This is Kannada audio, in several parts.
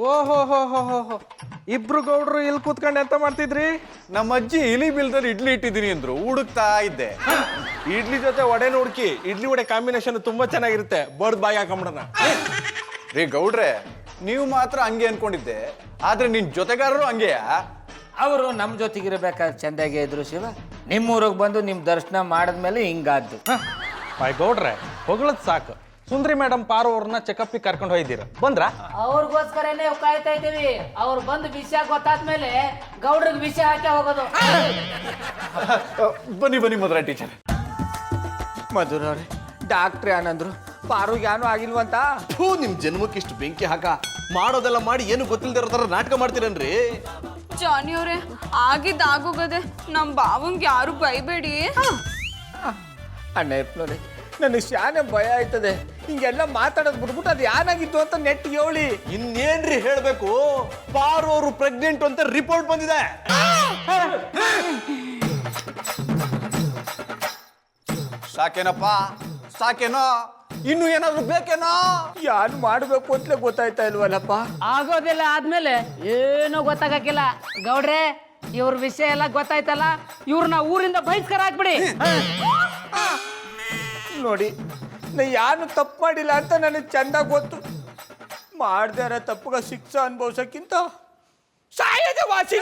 ಓಹೋ ಹೋ ಹೋ ಹೋ ಹೋ, ಇಬ್ರು ಗೌಡ್ರು ಇಲ್ಲಿ ಕೂತ್ಕೊಂಡು ಎಂತ ಮಾಡ್ತಿದ್ರಿ? ನಮ್ಮ ಅಜ್ಜಿ ಇಲಿ ಬಿಲ್ದಲ್ಲಿ ಇಡ್ಲಿ ಇಟ್ಟಿದ್ದೀನಿ ಅಂದ್ರು, ಹುಡುಕ್ತಾ ಇದ್ದೆ. ಇಡ್ಲಿ ಜೊತೆ ವಡೆ ಹುಡುಕಿ. ಇಡ್ಲಿ ವಡೆ ಕಾಂಬಿನೇಷನ್ ತುಂಬಾ ಚೆನ್ನಾಗಿರುತ್ತೆ. ಬರ್ದ್ ಬಾಯಿ ಹಾಕೊಂಬಿಡೋಣ. ರೀ ಗೌಡ್ರೆ, ನೀವು ಮಾತ್ರ ಹಂಗೆ ಅನ್ಕೊಂಡಿದ್ದೆ, ಆದ್ರೆ ನಿನ್ ಜೊತೆಗಾರರು ಹಂಗೆಯಾ? ಅವರು ನಮ್ಮ ಜೊತೆಗಿರ್ಬೇಕಾದ್ರೆ ಚಂದಾಗೆ ಇದ್ರು ಶಿವ. ನಿಮ್ಮೂರಿಗೆ ಬಂದು ನಿಮ್ಮ ದರ್ಶನ ಮಾಡಿದ್ಮೇಲೆ ಹಿಂಗಾದ್ದು. ಬಾಯ್ ಗೌಡ್ರೆ, ಹೊಗಳದ್ ಸಾಕು. ಸುಂದ್ರಿ ಮೇಡಮ್ ಪಾರು ಅವ್ರನ್ನ ಚೆಕಪ್ಪಿಗೆ ಕರ್ಕೊಂಡು ಹೋಗಿದ್ದೀರ, ಬಂದ್ರ? ಅವ್ರಿಗೋಸ್ಕರನೇ ಕಾಯ್ತಾ ಇದ್ದೀವಿ. ಅವ್ರು ಬಂದು ವಿಷಯ ಗೊತ್ತಾದ್ಮೇಲೆ ಗೌಡ್ರಿಗೆ ವಿಷಯ ಹಾಕಿ ಹೋಗೋದು. ಬನ್ನಿ ಬನ್ನಿ ಮಧುರ ಟೀಚರ್. ಮಧುರವ್ರೆ, ಡಾಕ್ಟ್ರ್ ಏನಂದ್ರು? ಪಾರುಗೆ ಏನೂ ಆಗಿಲ್ವಂತ? ನಿಮ್ ಜನ್ಮಕ್ಕೆ ಇಷ್ಟು ಬೆಂಕಿ ಹಾಕ ಮಾಡೋದೆಲ್ಲ ಮಾಡಿ ಏನು ಗೊತ್ತಿಲ್ದಿರೋ ತರ ನಾಟಕ ಮಾಡ್ತೀರನ್ರಿ. ಜಾನಿ ಅವ್ರೆ, ಆಗಿದ್ದಾಗೋಗದೆ ನಮ್ಮ ಬಾವಂಗೆ ಯಾರು ಬೈಬೇಡಿ. ಅಣ್ಣ ಎಪ್ನವ್ರೆ, ನನಗೆ ಶಾನೆ ಭಯ ಆಯ್ತದೆ. ಹಿಂಗೆಲ್ಲ ಮಾತಾಡೋದು ಬಿಟ್ಬಿಟ್ಟು ಅದು ಏನಾಗಿತ್ತು ಅಂತ ನೆಟ್ ಹೇಳಿ. ಇನ್ನೇನ್ರಿ ಹೇಳ್ಬೇಕು, ಪಾರು ಅವರು ಪ್ರೆಗ್ನೆಂಟ್ ಅಂತ ರಿಪೋರ್ಟ್ ಬಂದಿದೆ. ಸಾಕೇನಪ್ಪ, ಸಾಕೇನೋ? ಇನ್ನು ಏನಾದ್ರು ಬೇಕೇನೋ? ಯಾರು ಮಾಡಬೇಕು ಅಂತಲೇ ಗೊತ್ತಾಯ್ತಾ ಇಲ್ವಲ್ಲಪ್ಪ. ಆಗೋದಿಲ್ಲ ಆದ್ಮೇಲೆ ಏನೂ ಗೊತ್ತಾಗಕ್ಕಿಲ್ಲ. ಗೌಡ್ರೆ, ಇವ್ರ ವಿಷಯ ಎಲ್ಲ ಗೊತ್ತಾಯ್ತಲ್ಲ, ಇವ್ರನ್ನ ಊರಿಂದ ಬಹಿಷ್ಕಾರ ಹಾಕ್ಬಿಡಿ. ನೋಡಿ, ನಾ ಯಾರು ತಪ್ಪು ಮಾಡಿಲ್ಲ ಅಂತ ನನಗೆ ಚಂದ ಗೊತ್ತು. ಮಾಡದೇ ಇರೋ ತಪ್ಪುಗ ಶಿಕ್ಷೆ ಅನುಭವಿಸೋಕ್ಕಿಂತ ಸಾಯೋದೇ ವಾಸಿ.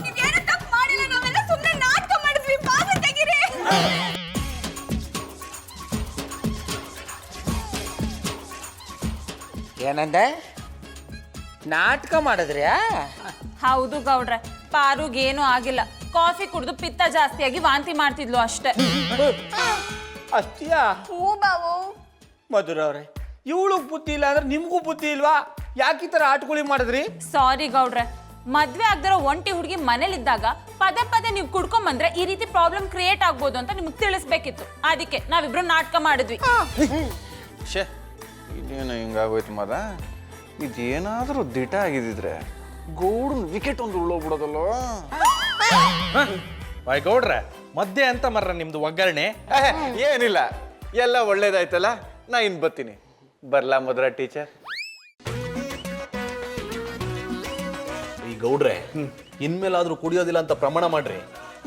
ನೀವೇನು ತಪ್ಪು ಮಾಡಿಲ್ಲ, ನಾವೆಲ್ಲ ಸುಮ್ಮನೆ ನಾಟಕ ಮಾಡಿದ್ವಿ. ಬಾವ ತೆಗೀರಿ. ಏನಂದೆ? ನಾಟಕ ಮಾಡಿದ್ರ್ಯಾ? ಹೌದು ಗೌಡ್ರೆ, ಪಾರುಗೇನು ಆಗಿಲ್ಲ. ಕಾಫಿ ಕುಡಿದು ಪಿತ್ತ ಜಾಸ್ತಿಯಾಗಿ ವಾಂತಿ ಮಾಡ್ತಿದ್ಲು ಅಷ್ಟೇ. ಅಷ್ಟಿಯಾ? ಹ್ಞೂ ಬಾವು. ಮಧುರವ್ರೆ, ಇವಳು ಬುದ್ಧಿ ಇಲ್ಲ ಅಂದ್ರೆ ನಿಮಗೂ ಬುದ್ಧಿ ಇಲ್ವಾ? ಯಾಕೆ ಈ ಥರ ಆಟಗಳು ಮಾಡಿದ್ರಿ? ಸಾರಿ ಗೌಡ್ರೆ, ಮದ್ವೆ ಆಗದಿರೋ ಒಂಟಿ ಹುಡುಗಿ ಮನೇಲಿದ್ದಾಗ ಪದೇ ಪದೇ ನೀವು ಕುಡ್ಕೊಂಬಂದ್ರೆ ಈ ರೀತಿ ಪ್ರಾಬ್ಲಮ್ ಕ್ರಿಯೇಟ್ ಆಗ್ಬೋದು ಅಂತ ನಿಮ್ಗೆ ತಿಳಿಸ್ಬೇಕಿತ್ತು. ಅದಕ್ಕೆ ನಾವಿಬ್ರು ನಾಟಕ ಮಾಡಿದ್ವಿ. ಶೇ, ಇದೇನು ಹಿಂಗಾಗೋಯ್ತು ಮದ? ಇದೇನಾದ್ರೂ ದಿಟ ಆಗಿದ್ರೆ ಗೌಡನ್ ವಿಕೆಟ್ ಒಂದು ಉಳ್ಳೋಗ್ಬಿಡೋದಲ್ಲ. ಬಾಯ್ ಗೌಡ್ರೆ, ಮಧ್ಯೆ ಅಂತ ಮರ್ರ ನಿಮ್ದು ಒಗ್ಗರಣೆ. ಏನಿಲ್ಲ, ಎಲ್ಲ ಒಳ್ಳೇದಾಯ್ತಲ್ಲ, ನಾ ಇನ್ ಬರ್ತೀನಿ. ಬರ್ಲಾ ಮಧುರ ಟೀಚರ್? ಈ ಗೌಡ್ರೆ, ಇನ್ಮೇಲಾದ್ರೂ ಕುಡಿಯೋದಿಲ್ಲ ಅಂತ ಪ್ರಮಾಣ ಮಾಡ್ರಿ.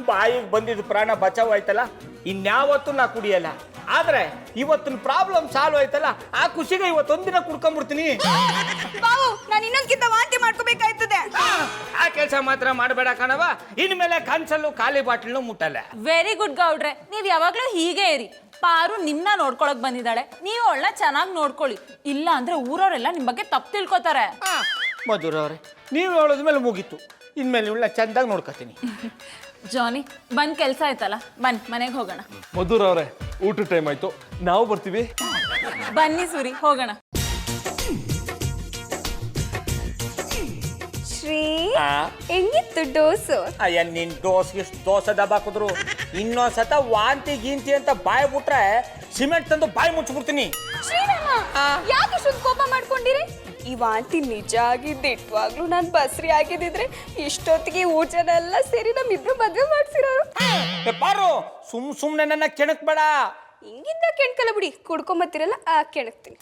ಬಾಯಿಗೆ ಬಂದಿದ್ದು ಪ್ರಾಣ ಬಚಾವ್ ಆಯ್ತಲ್ಲ, ಇನ್ಯಾವತ್ತೂ ನಾ ಕುಡಿಯಲ್ಲ. ಆದ್ರೆ ಇವತ್ತಿನ ಪ್ರಾಬ್ಲಮ್ ಸಾಲ್ವ್ ಆಯ್ತಲ್ಲ, ಆ ಖುಷಿಗೆ ಇವತ್ತೊಂದಿನ ಕುಡ್ಕೊಂಡ್ಬಿಡ್ತೀನಿ. ಬಾವು, ನಾನು ಇನ್ನೊಂದ್ಕಿಂತ ವಾಂತಿ ಮಾಡ್ಕೋಬೇಕಾಯ್ತದೆ. ಆ ಕೆಲಸ ಮಾತ್ರ ಮಾಡಬೇಡ ಕಣವ. ಇನ್ಮೇಲೆ ಕನ್ಸಲ್ಲು ಖಾಲಿ ಬಾಟ್ಲು ಮುಟ್ಟಲ್ಲ. ವೆರಿ ಗುಡ್ ಗೌಡ್ರೆ, ನೀವ್ ಯಾವಾಗ್ಲೂ ಹೀಗೆ ಇರಿ. ಪಾರು ನಿಮ್ನ ನೋಡ್ಕೊಳಕ್ ಬಂದಿದ್ದಾಳೆ, ನೀವು ಅವಳನ್ನ ಚೆನ್ನಾಗಿ ನೋಡ್ಕೊಳ್ಳಿ. ಇಲ್ಲ ಅಂದ್ರೆ ಊರವರೆಲ್ಲ ನಿಮ್ ಬಗ್ಗೆ ತಪ್ಪು ತಿಳ್ಕೊತಾರೆ. ಮಧುರವ್ರೆ, ನೀವು ಹೇಳೋದ್ಮೇಲೆ ಮುಗೀತು. ಇನ್ಮೇಲೆ ಇವಳನ್ನ ಚಂದಾಗಿ ನೋಡ್ಕೊತೀನಿ. ಜಾನಿ, ಬಂದ್ ಕೆಲ್ಸ ಆಯ್ತಲ್ಲ, ಬನ್ನಿ ಮನೆಗೆ ಹೋಗೋಣ. ಮಧುರ ಅವ್ರೆ, ಊಟ ಟೈಮ್ ಆಯ್ತು, ನಾವು ಬರ್ತೀವಿ. ಬನ್ನಿ ಸೂರಿ, ಹೋಗೋಣ. ಶ್ರೀ, ಹೆಂಗಿತ್ತು ಡೋಸು? ಅಯ್ಯ, ನಿನ್ ದೋಸೆ ದಬಾಕಿದ್ರು ಇನ್ನೊಂದ್ಸತ ವಾಂತಿ ಗೀಂತಿ ಅಂತ ಬಾಯಿ ಬಿಟ್ರೆ ಸಿಮೆಂಟ್ ತಂದು ಬಾಯಿ ಮುಚ್ಚಿಬಿಡ್ತೀನಿ. ಶ್ರೀರಾಮ, ಯಾಕೆ ಇಷ್ಟೊಂದು ಕೋಪ ಮಾಡ್ಕೊಂಡಿರಿ? ಈ ವಾಂತಿ ನಿಜ ಆಗಿದ್ದು ಇಟ್ವಾಗ್ಲೂ ನಾನು ಬಸ್ರಿ ಆಗಿದ್ದಿದ್ರೆ ಇಷ್ಟೊತ್ತಿಗೆ ಊಟನೆಲ್ಲ ಸೇರಿ ನಮ್ಮಿಬ್ರು ಮದ್ವೆ ಮಾಡ್ಸಿರೋರು. ಪಾರು, ಸುಮ್ನೆ ನನ್ನ ಕೆಣಕ್ ಬೇಡ. ಹಿಂಗಿಂದ ಕೆಣ್ಕಲ್ಲ ಬಿಡಿ, ಕುಡ್ಕೊಂಬತ್ತೀರಲ್ಲ ಆ ಕೆಣಕ್ತೀನಿ.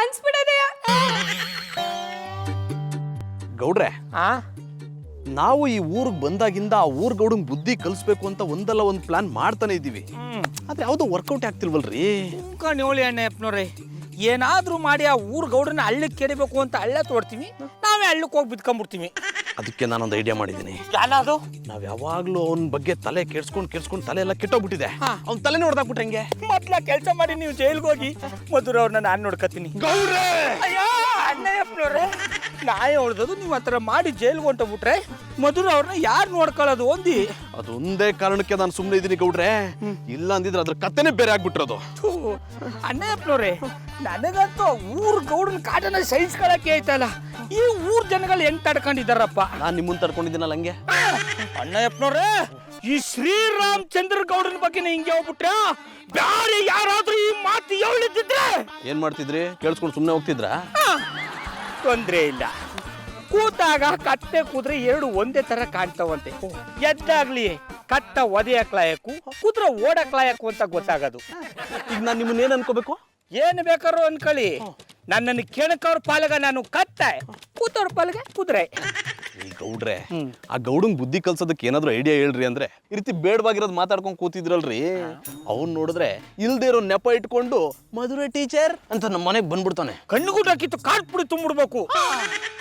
ಅನ್ಸ್ಬಿಡದೆಯ ಗೌಡ್ರೆ, ನಾವು ಈ ಊರಿಗೆ ಬಂದಾಗಿಂದ ಆ ಊರ್ ಗೌಡಂಗ್ ಬುದ್ಧಿ ಕಲಿಸ್ಬೇಕು ಅಂತ ಒಂದಲ್ಲ ಒಂದು ಪ್ಲಾನ್ ಮಾಡ್ತಾನೆ ಇದ್ದೀವಿ. ಆದ್ರೆ ಯಾವ್ದು ವರ್ಕೌಟ್ ಆಗ್ತಿಲ್ವಲ್ರಿ? ನೋಡಿ ಅಣ್ಣಪ್ಪನವ್ರೆ, ಏನಾದ್ರೂ ಮಾಡಿ ಆ ಊರ್ ಗೌಡ್ರನ್ನ ಹಳ್ಳಕ್ಕೆ ಕೆಡಿಬೇಕು ಅಂತ ಹಳ್ಳ ತೋಡ್ತೀವಿ, ನಾವೇ ಹಳ್ಳಕ್ಕೆ ಹೋಗಿ ಬಿದ್ಕೊಂಡ್ಬಿಡ್ತೀವಿ. ಅದಕ್ಕೆ ನಾನೊಂದು ಐಡಿಯಾ ಮಾಡಿದ್ದೀನಿ. ಯಾನದು? ನಾವ್ ಯಾವಾಗ್ಲೂ ಅವನ ಬಗ್ಗೆ ತಲೆ ಕೆಡ್ಸ್ಕೊಂಡ್ ತಲೆ ಎಲ್ಲ ಕೆಟ್ಟೋಗ್ಬಿಟ್ಟಿದೆ. ಅವ್ನ ತಲೆ ನೋಡ್ದಾಕ್ಬಿಟ್ರೆ ಹೆಂಗೆ? ಮೊದ್ಲ ಕೆಲಸ ಮಾಡಿ ನೀವು ಜೈಲ್ಗೆ ಹೋಗಿ ಮಧುರ ಅವ್ರನ್ನ ನಾನು ನೋಡ್ಕತೀನಿ. ಗೌಡ್ರೆ, ಅಯ್ಯೋ ಅಣ್ಣಯ್ಯಪ್ಪನವ್ರೆ, ನಾ ಹೇಳ್ದದು ನೀವು ಹತ್ರ ಮಾಡಿ ಜೈಲ್ಗೆ ಹೊಂಟೋಗ್ಬಿಟ್ರೆ ಮಧುರ ಅವ್ರನ್ನ ಯಾರು ನೋಡ್ಕೊಳ್ಳೋದು ಒಂದಿ? ಅದೊಂದೇ ಕಾರಣಕ್ಕೆ ನಾನು ಸುಮ್ಮನೆ ಇದ್ದೀನಿ ಗೌಡ್ರೆ. ಇಲ್ಲ ಅಂದಿದ್ರೆ ಅದ್ರ ಕತೆನೇ ಬೇರೆ ಆಗ್ಬಿಟ್ಟಿರೋದು. ಅಣ್ಣಯ್ಯಪ್ಪನವ್ರೆ, ನನಗಂತೂ ಊರ್ ಗೌಡನ ಕಾಟನ ಸಹಿಸ್ಕೊಳಕ್ಕೆ ಐತಲ್ಲ, ಈ ಊರ್ ಜನಗಳು ಹೆಂಗ್ ತಡ್ಕೊಂಡಿದ್ದಾರಪ್ಪ. ನಾನ್ ನಿಮ್ಮನ್ನ ತಡ್ಕೊಂಡಿದ್ದೀನಲ್ಲ ಹಂಗೆ. ಅಣ್ಣಯ್ಯಪ್ಪನವ್ರೆ, ಈ ಶ್ರೀರಾಮಚಂದ್ರ ಗೌಡನ ಬಗ್ಗೆ ಹಿಂಗೆ ಹೋಗ್ಬಿಟ್ರ ಬ್ಯಾರೆ ಯಾರಾದ್ರೂ ಈ ಮಾತು ಹೇಳಿದ್ರೆ ಏನ್ ಮಾಡ್ತಿದ್ರಿ? ಕೇಳಿಸ್ಕೊಂಡು ಸುಮ್ಮನೆ ಹೋಗ್ತಿದ್ರಾ? ತೊಂದ್ರೆ ಇಲ್ಲ. ಕೂತಾಗ ಕತ್ತೆ ಕುದುರೆ ಎರಡು ಒಂದೇ ತರ ಕಾಣ್ತಾವಂತೆ. ಎದ್ದಾಗ್ಲಿ ಕಟ್ಟ ಒದೆಯಕ್ ಲಾಯಕು, ಕುದುರೆ ಓಡಕ್ ಲಾಯಕು ಅಂತ ಗೊತ್ತಾಗೋದು. ಈಗ ನಾನು ನಿಮ್ಮನ್ನ ಏನ್ ಅನ್ಕೋಬೇಕು? ಏನು ಬೇಕಾದ್ರು ಅನ್ಕೊಳ್ಳಿ, ನನ್ನನ್ನು ಕೆಣಕವ್ರ ಪಾಲಗ ನಾನು ಕತ್ತೆ, ಕೂತವ್ರ ಪಾಲಗ ಕುದುರೆ. ಈ ಗೌಡ್ರೆ ಆ ಗೌಡಂಗ್ ಬುದ್ಧಿ ಕಲ್ಸೋದಕ್ಕೆ ಏನಾದ್ರು ಐಡಿಯಾ ಹೇಳ್ರಿ ಅಂದ್ರೆ ಈ ರೀತಿ ಬೇಡವಾಗಿರೋದು ಮಾತಾಡ್ಕೊಂಡು ಕೂತಿದ್ರಲ್ರಿ, ಅವ್ನ್ ನೋಡಿದ್ರೆ ಇಲ್ದೇ ಇರೋ ನೆಪ ಇಟ್ಕೊಂಡು ಮಧುರೆ ಟೀಚರ್ ಅಂತ ನಮ್ಮ ಮನೆಗೆ ಬಂದ್ಬಿಡ್ತಾನೆ. ಕಣ್ಣುಗುಡ್ಡಕ್ಕಿತ್ತು ಕಾಟ್ ಪುಡಿ ತುಂಬಿಡ್ಬೇಕು.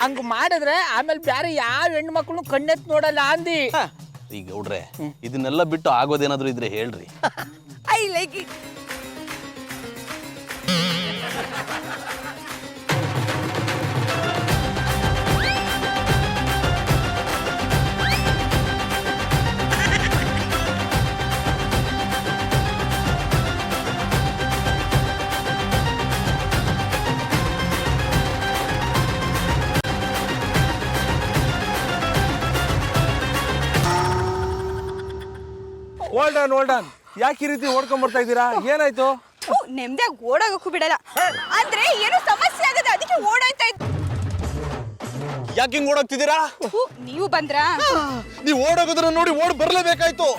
ಹಂಗ ಮಾಡಿದ್ರೆ ಆಮೇಲೆ ಬೇರೆ ಯಾವ ಹೆಣ್ಮಕ್ಳು ಕಣ್ಣೆತ್ ನೋಡಲ್ಲ ಅಂದಿ. ಈ ಗೌಡ್ರೆ ಇದನ್ನೆಲ್ಲ ಬಿಟ್ಟು ಆಗೋದೇನಾದ್ರು ಇದ್ರೆ ಹೇಳ್ರಿ. I like it. Old on ಯಾಕೆ ಈ ರೀತಿ ಓಡ್ಕೊಂಡ್ ಬರ್ತಾ ಇದ್ದೀರಾ? ಏನಾಯ್ತು? ನೆಮ್ಮದಿಯಾಗಿ ಓಡೋಗಕ್ಕೂ ಬಿಡಲ್ಲ ಅಂದ್ರೆ ಏನೋ ಸಮಸ್ಯೆ ಆಗದ, ಅದಕ್ಕೆ ಓಡಾಯ್ತಾ ಇತ್ತು. ಯಾಕೆ ಹಿಂಗ್ ಓಡೋಗ್ತಿದ್ದೀರಾ? ನೀವು ಬಂದ್ರಾ? ನೀವು ಓಡೋಗೋದ್ರ ನೋಡಿ ಓಡ್ ಬರ್ಲೇಬೇಕಾಯ್ತು.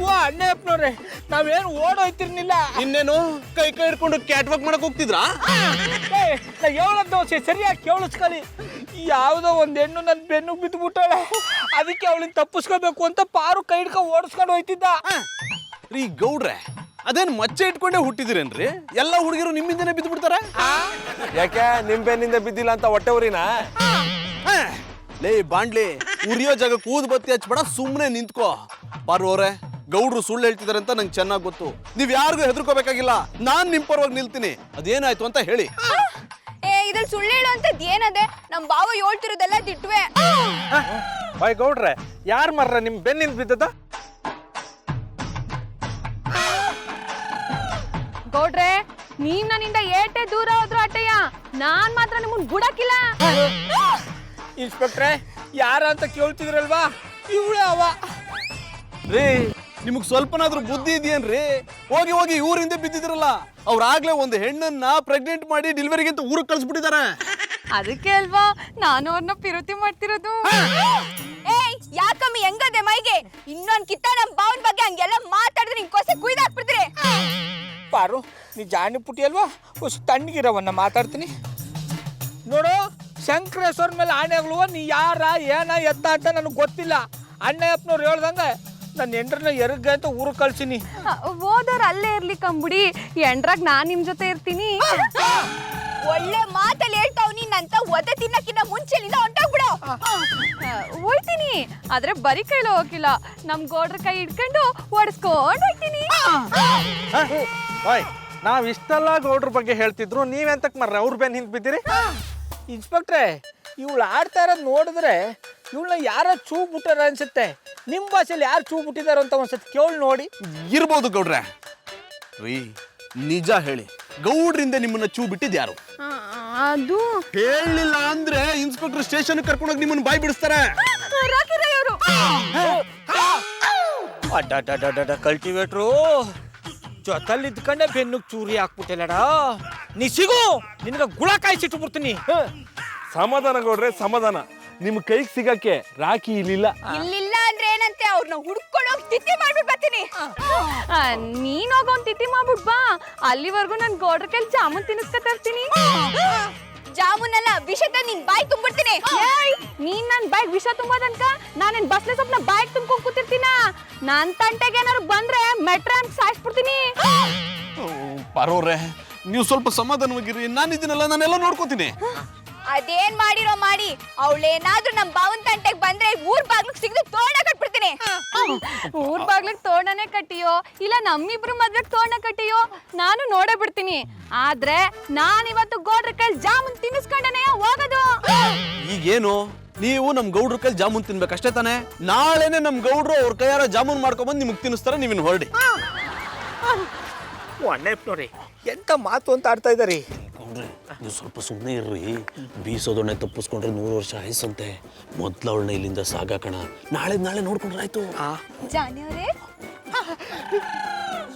ಓ ಅಣ್ಣಪ್ಪನವ್ರೆ, ನಾವೇನು ಓಡೋಯ್ತಿರ್ನಿಲ್ಲ. ಇನ್ನೇನು ಕೈ ಹಿಡ್ಕೊಂಡು ಕ್ಯಾಟ್ ವಾಕ್ ಮಾಡಕ್ ಹೋಗ್ತಿದ್ರಾ? ನಾ ಹೇಳೋದು ಸರಿಯಾಗಿ ಕೇಳಿಸ್ಕೊಳ್ಳಿ. ಯಾವುದೋ ಒಂದು ಹೆಣ್ಣು ನನ್ನ ಬೆನ್ನು ಬಿದ್ದುಬಿಟ್ಟಾಳೆ, ಅದಕ್ಕೆ ಅವಳಿಗೆ ತಪ್ಪಿಸ್ಕೋಬೇಕು ಅಂತ ಪಾರು ಕೈ ಹಿಡ್ಕೊಂಡು ಓಡಿಸ್ಕೊಂಡು ಹೋಯ್ತಿದ್ದ. ರೀ ಗೌಡ್ರೆ ಅದೇನ್ ಮಚ್ಚೆ ಇಟ್ಕೊಂಡೇ ಹುಟ್ಟಿದಿರೇನ್ರಿ? ಎಲ್ಲ ಹುಡುಗಿರು ನಿಮ್ಮಿಂದನೇ ಬಿದ್ದು ಬಿಡ್ತಾರ? ಯಾಕೆ ನಿಮ್ ಬೆನ್ನಿಂದ ಬಿದ್ದಿಲ್ಲ ಅಂತ ಹೊಟ್ಟೆ ಉರಿನಾ? ಲೇ ಬಾಂಡ್ಲಿ, ಉರಿಯೋ ಜಾಗ ಕೂದ್ ಬತ್ತಿ ಹಚ್ಬೇಡ, ಸುಮ್ಮನೆ ನಿಂತ್ಕೋ. ಪಾರ್ವವ್ರೆ, ಗೌಡ್ರು ಸುಳ್ಳು ಹೇಳ್ತಿದಾರೆ ಅಂತ ನಂಗೆ ಚೆನ್ನಾಗಿ ಗೊತ್ತು. ನೀವ್ ಯಾರಿಗೂ ಹೆದರ್ಕೋಬೇಕಾಗಿಲ್ಲ, ನಾನ್ ನಿಮ್ ಪರವಾಗಿ ನಿಲ್ತೀನಿ. ಅದೇನಾಯ್ತು ಅಂತ ಹೇಳಿ. ಇದ್ರಲ್ಲಿ ಸುಳ್ಳು ಹೇಳು ಅಂತದ್ ಏನದೆ? ನಮ್ ಬಾವ ಹೇಳ್ತಿರೋದೆಲ್ಲ ದಿಟ್ವೆ. ಬಾಯ್ ಗೌಡ್ರೆ, ಯಾರು ಮರ್ರ ನಿಮ್ ಬೆನ್ನಿಂದ ಬಿದ್ದದ? ಗೌಡ್ರೆ, ನೀವ್ ನನ್ನಿಂದ ಏಟೇ ದೂರ ಹೋದ್ರು ಅಟ್ಟಯ್ಯ, ನಾನ್ ಮಾತ್ರ ನಿಮ್ಮನ್ ಗುಡಕ್ಕಿಲ್ಲ. ಇನ್ಸ್ಪೆಕ್ಟ್ರೆ, ಯಾರ ಅಂತ ಕೇಳ್ತಿದ್ರಲ್ವಾ, ಇವಳೇ ಅವ. ರೀ ನಿಮಗ್ ಸ್ವಲ್ಪನಾದ್ರೂ ಬುದ್ಧಿ ಇದೆಯೇನ್ರಿ? ಹೋಗಿ ಹೋಗಿ ಊರಿಂದ ಬಿದ್ದಿದ್ರಲ್ಲ, ಅವ್ರಾಗ್ಲೇ ಒಂದು ಹೆಣ್ಣನ್ನ ಪ್ರೆಗ್ನೆಂಟ್ ಮಾಡಿ ಡೆಲಿವರಿಗೆ ಅಂತ ಊರಿಗೆ ಕಳ್ಸ್ಬಿಟ್ಟಿದ್ದಾರೆ. ಅದಕ್ಕೆ ಅಲ್ವಾ ನಾನು ಅವ್ರನ್ನ ಪಿರುತಿ ಮಾಡ್ತಿರೋದು. ಏಯ್ ಯಾಕಮ್ಮಿ ಹೆಂಗದೆ ಮೈಗೆ? ಇನ್ನೊಂದ್ ಕಿತ್ತ ನಮ್ ಬಾವನ್ ಬಗ್ಗೆ ಹಂಗೆಲ್ಲ ಮಾತಾಡಿದ್ರೆ ನಿನ್ ಕೊಸೆ ಕುಯ್ದಾಕ್ಬಿಡ್ತೀರಿ. ಪಾರು, ನೀ ಜಾಣಿ ಪುಟಿ ಅಲ್ವಾ, ಹೊಸ ತಣ್ಣಗಿರವನ್ನ ಮಾತಾಡ್ತೀನಿ ನೋಡು. ಶಂಕರೇಶ್ವರ ಮೇಲೆ ಆಣೆ ಆಗ್ಲುವ, ನೀ ಯಾರ ಏನ ಎತ್ತ ಅಂತ ನನಗೆ ಗೊತ್ತಿಲ್ಲ. ಅಣ್ಣಯ್ಯಪ್ಪನವ್ರು ಹೇಳ್ದಂಗೆ ನನ್ನ ಎಂಡ್ರನ್ನ ಎರಗ್ಗೆ ಅಂತ ಊರು ಕಳ್ಸಿನಿ. ಓದೋರ್ ಅಲ್ಲೇ ಇರ್ಲಿ ಕಂಬುಡಿ, ಎಂಡ್ರಾಗ ನಾನ್ ನಿಮ್ ಜೊತೆ ಇರ್ತೀನಿ. ಒಳ್ಳೆ ಮಾತಲ್ಲಿ ಹೇಳ್ತಾವ್ ನೀನಂತ ಒದೆ ತಿನ್ನಕ್ಕಿಂತ ಮುಂಚೆಲಿಂದ ಹೊಂಟೋಗ್ಬಿಡು. ಹೋಯ್ತೀನಿ, ಆದ್ರೆ ಬರೀ ಕೈಲ ಹೋಗಿಲ್ಲ, ನಮ್ ಗೋಡ್ರ ಕೈ ಹಿಡ್ಕೊಂಡು ಓಡಿಸ್ಕೊಂಡು ಹೋಗ್ತೀನಿ. ಬಾಯ್, ನಾವ್ ಇಷ್ಟೆಲ್ಲ ಗೌಡ್ರ ಬಗ್ಗೆ ಹೇಳ್ತಿದ್ರು, ನೀವೆಂತಕ್ ಮರ್ರ ಅವ್ರ ಬೆನ್ ಹಿಂದ್ ಬಿದ್ದೀರಿ? ಇನ್ಸ್ಪೆಕ್ಟ್ರೆ, ಇವಳು ಆಡ್ತಾ ಇರೋದು ನೋಡಿದ್ರೆ ಇವಳನ್ನ ಯಾರ ಚೂ ಬಿಟ್ಟಾರ ಅನ್ಸುತ್ತೆ. ನಿಮ್ಮ ಭಾಷೆಯಲ್ಲಿ ಯಾರು ಚೂ ಬಿಟ್ಟಿದಾರ ಅಂತ ಒಂದ್ಸತಿ ಕೇಳಿ ನೋಡಿ. ಇರ್ಬೋದು ಗೌಡ್ರೆ. ರೀ ನಿಜ ಹೇಳಿ, ಗೌಡ್ರಿಂದ ನಿಮ್ಮನ್ನ ಚೂ ಬಿಟ್ಟಿದ್ ಯಾರು? ಅದು ಹೇಳಿಲ್ಲ ಅಂದ್ರೆ ಇನ್ಸ್ಪೆಕ್ಟರ್ ಸ್ಟೇಷನ್ ಕರ್ಕೊಂಡೋಗಿ ನಿಮ್ಮನ್ನ ಬಾಯ್ ಬಿಡಿಸ್ತಾರೆ. ಅಡ್ಡ ಕಲ್ಟಿವೇಟ್ರು ಜೊತಲ್ಲಿ ಇದ್ಕೊಂಡೆ ಬೆನ್ನುಗ್ ಚೂರಿ ಹಾಕ್ಬಿಟ್ಟಿಲ್ಲಡ. ನೀ ಸಿಗು, ನಿನಗೆ ಗುಳ ಕಾಯಿಸಿಟ್ಟು ಬಿಡ್ತೀನಿ. ಸಮಾಧಾನ ಗೌಡ್ರೆ, ಸಮಾಧಾನ. ನಿಮ್ ಕೈಗೆ ಸಿಗಕ್ಕೆ ರಾಖಿ ಇಲ್ಲಿಲ್ಲ. ಇಲ್ಲಿಲ್ಲ ಅಂದ್ರೆ ಏನಂತೆ? ಅವ್ರನ್ನ ಹುಡ್ಕೊಂಡು ಹೋಗಿ ತಿಥಿ ಮಾಡ್ಬಿಟ್ಟು ಬರ್ತೀನಿ. ನೀನ್ ಹೋಗೋನ್ ತಿಥಿ ಮಾಡ್ಬಿಟ್ ಬಾ, ಅಲ್ಲಿವರೆಗೂ ನನ್ ಗೋಡ್ರ ಕೈಲಿ ಜಾಮೂನ್ ತಿನ್ನಿಸ್ಕೊತ ಇರ್ತೀನಿ. ಜಾಮೂನಲ್ಲ, ವಿಷದ ನಿನ್ ಬಾಯಿ ತುಂಬಿಡ್ತೀನಿ. ನೀನ್ ನನ್ ಬಾಯ್ ವಿಷ ತುಂಬೋದನ್ಕ ನಾನೇನ್ ಬಸ್ಲೆ ಸೊಪ್ನ ಬಾಯ್ ತುಂಬ್ಕೊಂಡ್ ಕೂತಿರ್ತೀನ? ನನ್ ತಂಟೆಗೆ ಏನಾರು ಬಂದ್ರೆ ಮೆಟ್ರಾಮ್ ಸಾಯಿಸ್ಬಿಡ್ತೀನಿ. ಪಾರೋರೆ, ನೀವು ಸ್ವಲ್ಪ ಸಮಾಧಾನವಾಗಿರಿ, ನಾನಿದ್ದೀನಲ್ಲ, ನಾನೆಲ್ಲ ನೋಡ್ಕೋತೀನಿ. ಅದೇನ್ ಮಾಡಿರೋ ಮಾಡಿ, ಅವಳೇನಾದ್ರೂ ನಮ್ ಬಾವನ್ ತಂಟೆಗೆ ಬಂದ್ರೆ ಊರ್ ಬಾಗ್ಲಿಗೆ ಸಿಗದು ತೋರಣ ಕಟ್ಬಿಡ್ತೀನಿ. ಊರ್ ಬಾಗ್ಲಿಗ್ ತೋರಣನೇ ಕಟ್ಟಿಯೋ ಇಲ್ಲ ನಮ್ಮಿಬ್ರು ಮದ್ವೆಗ್ ತೋರಣ ಕಟ್ಟಿಯೋ ನಾನು ನೋಡೇ ಬಿಡ್ತೀನಿ. ಆದ್ರೆ ನಾನ್ ಇವತ್ತು ಗೋಡ್ರ ಕೈಲಿ ಜಾಮೂನ್ ತಿನ್ನಿಸ್ಕೊಂಡನೇ ಹೋಗೋದು. ಈಗೇನು ನೀವು ನಮ್ ಗೌಡ್ರ ಕೈಲಿ ಜಾಮೂನ್ ತಿನ್ಬೇಕಷ್ಟೇ ತಾನೆ? ನಾಳೆನೆ ನಮ್ ಗೌಡ್ರು ಅವ್ರ ಕೈಯಾರ ಜಾಮೂನ್ ಮಾಡ್ಕೊಂಡ್ಬಂದು ನಿಮ್ಗೆ ತಿನ್ನಿಸ್ತಾರೆ, ನೀವಿನ್ ಹೊರಡಿ. ಅಣ್ಣಪ್ಪನವ್ರಿ, ಎಂತ ಮಾತು ಅಂತ ಆಡ್ತಾ ಇದ್ದಾರಿ. ನೀವು ಸ್ವಲ್ಪ ಸುಮ್ಮನೆ ಇರ್ರಿ. ಬೀಸೋದೊಣ್ಣೆ ತಪ್ಪಿಸ್ಕೊಂಡ್ರೆ 100 ವರ್ಷ ಆಯ್ಸಂತೆ. ಮೊದ್ಲವಳನ್ನ ಇಲ್ಲಿಂದ ಸಾಗಾಕಣ, ನಾಳೆ ನೋಡ್ಕೊಂಡ್ರೆ ಆಯ್ತು. ಜಾನಿಯವರೇ,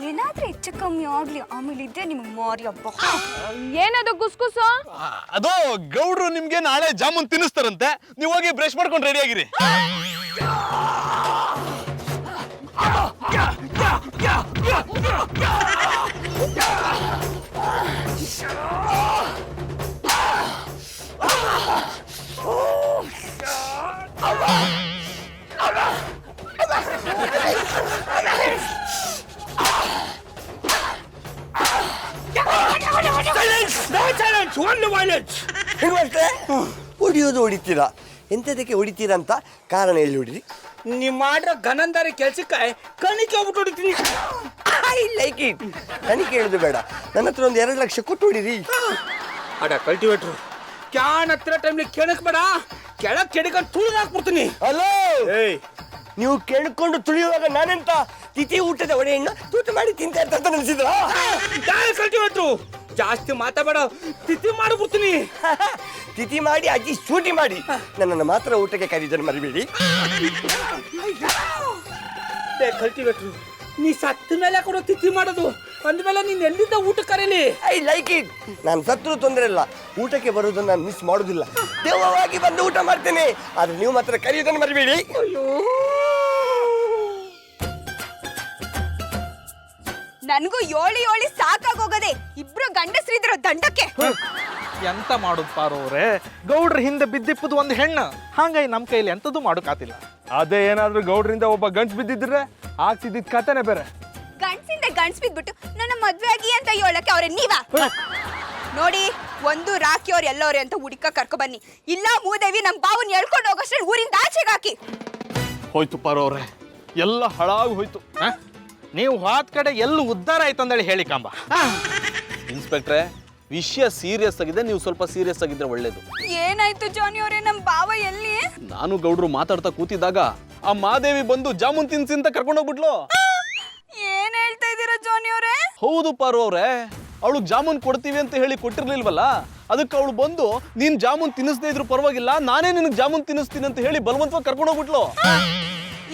ಏನಾದ್ರೂ ಹೆಚ್ಚು ಕಮ್ಮಿ ಆಗ್ಲಿ, ಆಮೇಲೆ ಇದ್ದೆ ನಿಮ್ಗೆ ಮಾರಿ ಹಬ್ಬ. ಏನದು ಗುಸ್ಗುಸು? ಅದು ಗೌಡ್ರು ನಿಮ್ಗೆ ನಾಳೆ ಜಾಮೂನ್ ತಿನ್ನಿಸ್ತಾರಂತೆ, ನೀವು ಹೋಗಿ ಬ್ರಷ್ ಮಾಡ್ಕೊಂಡು ರೆಡಿ ಆಗಿರಿ. ಹೆಣ್ಮಕ್ಳೇ ಹೊಡಿಯೋದು ಹೊಡಿತೀರಾ, ಎಂಥದಕ್ಕೆ ಹೊಡಿತೀರಾ ಅಂತ ಕಾರಣ ಹೇಳಿ ಹೊಡಿರಿ. ನೀವು ಮಾಡಿರೋ ಗನಂದಾರಿ ಕೆಲ್ಸಕ್ಕೆ ಕಣಿಕೆ ಹೋಗ್ಬಿಟ್ಟು ಹೊಡಿತೀನಿ. I like it. ನನಗೆ ಕೇಳೋದು ಬೇಡ, ನನ್ನ ಹತ್ರ ಒಂದು 2 ಲಕ್ಷ ಕೊಟ್ಟು ಹೊಡಿರಿ. ಅಡ ಕಲ್ಟಿವೇಟ್ರು ಕ್ಯಾನ್ ಹತ್ರ ಟೈಮ್ಲಿ ಕೆಣಕ್ ಬೇಡ, ಕೆಳಕ್ ಕೆಡಿಕೊಂಡು ತುಳಿದು ಹಾಕ್ಬಿಡ್ತೀನಿ. ಹಲೋ, ಏಯ್ ನೀವು ಕೇಳ್ಕೊಂಡು ತುಳಿಯುವಾಗ ನಾನೆಂತ ತಿಥಿ ಊಟದ ಒಡೆಯನ್ನು ತೂತು ಮಾಡಿ ತಿಂತ ಅಂತ ನೆನೆಸಿದ್ರ? ಕಲ್ಟಿವೇಟ್ರು ಜಾಸ್ತಿ ಮಾತಾಡಬೇಡ, ತಿಥಿ ಮಾಡಿಬಿಡ್ತೀನಿ. ತಿಥಿ ಮಾಡಿ ಅಜ್ಜಿ ಶೂಟಿ ಮಾಡಿ ನನ್ನನ್ನು ಮಾತ್ರ ಊಟಕ್ಕೆ ಕರೀದನ್ನು ಮರಿಬೇಡಿ. ಕಲ್ಟಿವೇಟ್ರು ನೀ ಸತ್ತ ಮೇಲೆ ಕೊಡೋ ತಿಥಿ ಮಾಡೋದು, ಅಂದ್ಮೇಲೆ ನೀನ್ ಎಲ್ಲಿಂದ ಊಟ ಕರೀಲಿ? I like it. ನಾನು ಸತ್ರು ತೊಂದರೆ ಇಲ್ಲ, ಊಟಕ್ಕೆ ಬರುವುದನ್ನು ನಾನು ಮಿಸ್ ಮಾಡೋದಿಲ್ಲ. ದೇವವಾಗಿ ಬಂದು ಊಟ ಮಾಡ್ತೇನೆ, ಆದ್ರೆ ನೀವು ಮಾತ್ರ ಕರೆಯೋದನ್ನು ಮರಿಬೇಡಿ. ನನಗೂ ಯೋಳಿ ಸಾಕಾಗೋಗದೆ. ಇಬ್ರು ಗಂಡಸ್ರಿದ್ರು ದಂಡಕ್ಕೆ. ಎಂತ ಮಾಡುದು ಪಾರು ಅವ್ರೆ, ಗೌಡ್ರ ಹಿಂದೆ ಬಿದ್ದಿಪ್ಪದು ಒಂದು ಹೆಣ್ಣು, ಹಂಗಾಗಿ ನಮ್ಮ ಕೈಲಿ ಎಂಥದ್ದು ಮಾಡೋಕ್ಕಾತಿಲ್ಲ. ಅದೇ ಏನಾದ್ರೂ ಗೌಡ್ರಿಂದ ಒಬ್ಬ ಗಂಟ್ಸ್ ಬಿದ್ದಿದ್ರೆ ಆಗ್ತಿದ್ದಿದ್ ಕಥೆನೆ ಬೇರೆ. ಗಂಡ್ಸಿಂದ ಗಂಡ್ಸ್ ಬಿದ್ಬಿಟ್ಟು ನನ್ನ ಮದ್ವೆ ಆಗಿ ಅಂತ ಹೇಳಕ್ಕೆ ಅವ್ರೆ ನೀವ ನೋಡಿ. ಒಂದು ರಾಕಿ ಅವ್ರು ಎಲ್ಲವ್ರೆ ಅಂತ ಹುಡುಕ ಕರ್ಕೊ ಬನ್ನಿ, ಇಲ್ಲ ಮೂದೇವಿ ನಮ್ ಬಾವನ್ ಎಳ್ಕೊಂಡು ಹೋಗೋಷ್ಟ್ರೆ ಊರಿಂದ ಆಚೆಗೆ ಹಾಕಿ. ಹೋಯ್ತು ಪಾರು ಅವ್ರೆ, ಎಲ್ಲ ಹಾಳಾಗಿ ಹೋಯ್ತು. ನೀವು ಹೋದ ಕಡೆ ಎಲ್ಲೂ ಉದ್ಧಾರ ಆಯ್ತು ಅಂದೇಳಿ ಹೇಳಿ ಕಾಂಬ. ಇನ್ಸ್ಪೆಕ್ಟ್ರೆ, ವಿಷಯ ಸೀರಿಯಸ್ ಆಗಿದೆ, ನೀವು ಸ್ವಲ್ಪ ಸೀರಿಯಸ್ ಆಗಿದ್ರೆ ಒಳ್ಳೇದು. ಏನಾಯ್ತು ಜಾನಿ ಅವ್ರೆ, ನಮ್ ಬಾವ ಎಲ್ಲಿ? ನಾನು ಗೌಡ್ರು ಮಾತಾಡ್ತಾ ಕೂತಿದ್ದಾಗ ಆ ಮಾದೇವಿ ಬಂದು ಜಾಮೂನ್ ತಿನ್ಸಿ ಅಂತ ಕರ್ಕೊಂಡೋಗ್ಬಿಟ್ಲು. ಏನ್ ಹೇಳ್ತಾ ಇದೀರಾ ಜಾನಿ ಅವ್ರೆ? ಹೌದು ಪಾರು ಅವ್ರೆ, ಅವಳು ಜಾಮೂನ್ ಕೊಡ್ತೀವಿ ಅಂತ ಹೇಳಿ ಕೊಟ್ಟಿರ್ಲಿಲ್ವಲ್ಲ, ಅದಕ್ಕೆ ಅವಳು ಬಂದು ನೀನ್ ಜಾಮೂನ್ ತಿನ್ನಿಸದೇ ಇದ್ರು ಪರವಾಗಿಲ್ಲ, ನಾನೇ ನಿನಗೆ ಜಾಮೂನ್ ತಿನ್ನಿಸ್ತೀನಿ ಅಂತ ಹೇಳಿ ಬಲವಂತವಾಗಿ ಕರ್ಕೊಂಡೋಗ್ಬಿಟ್ಲು.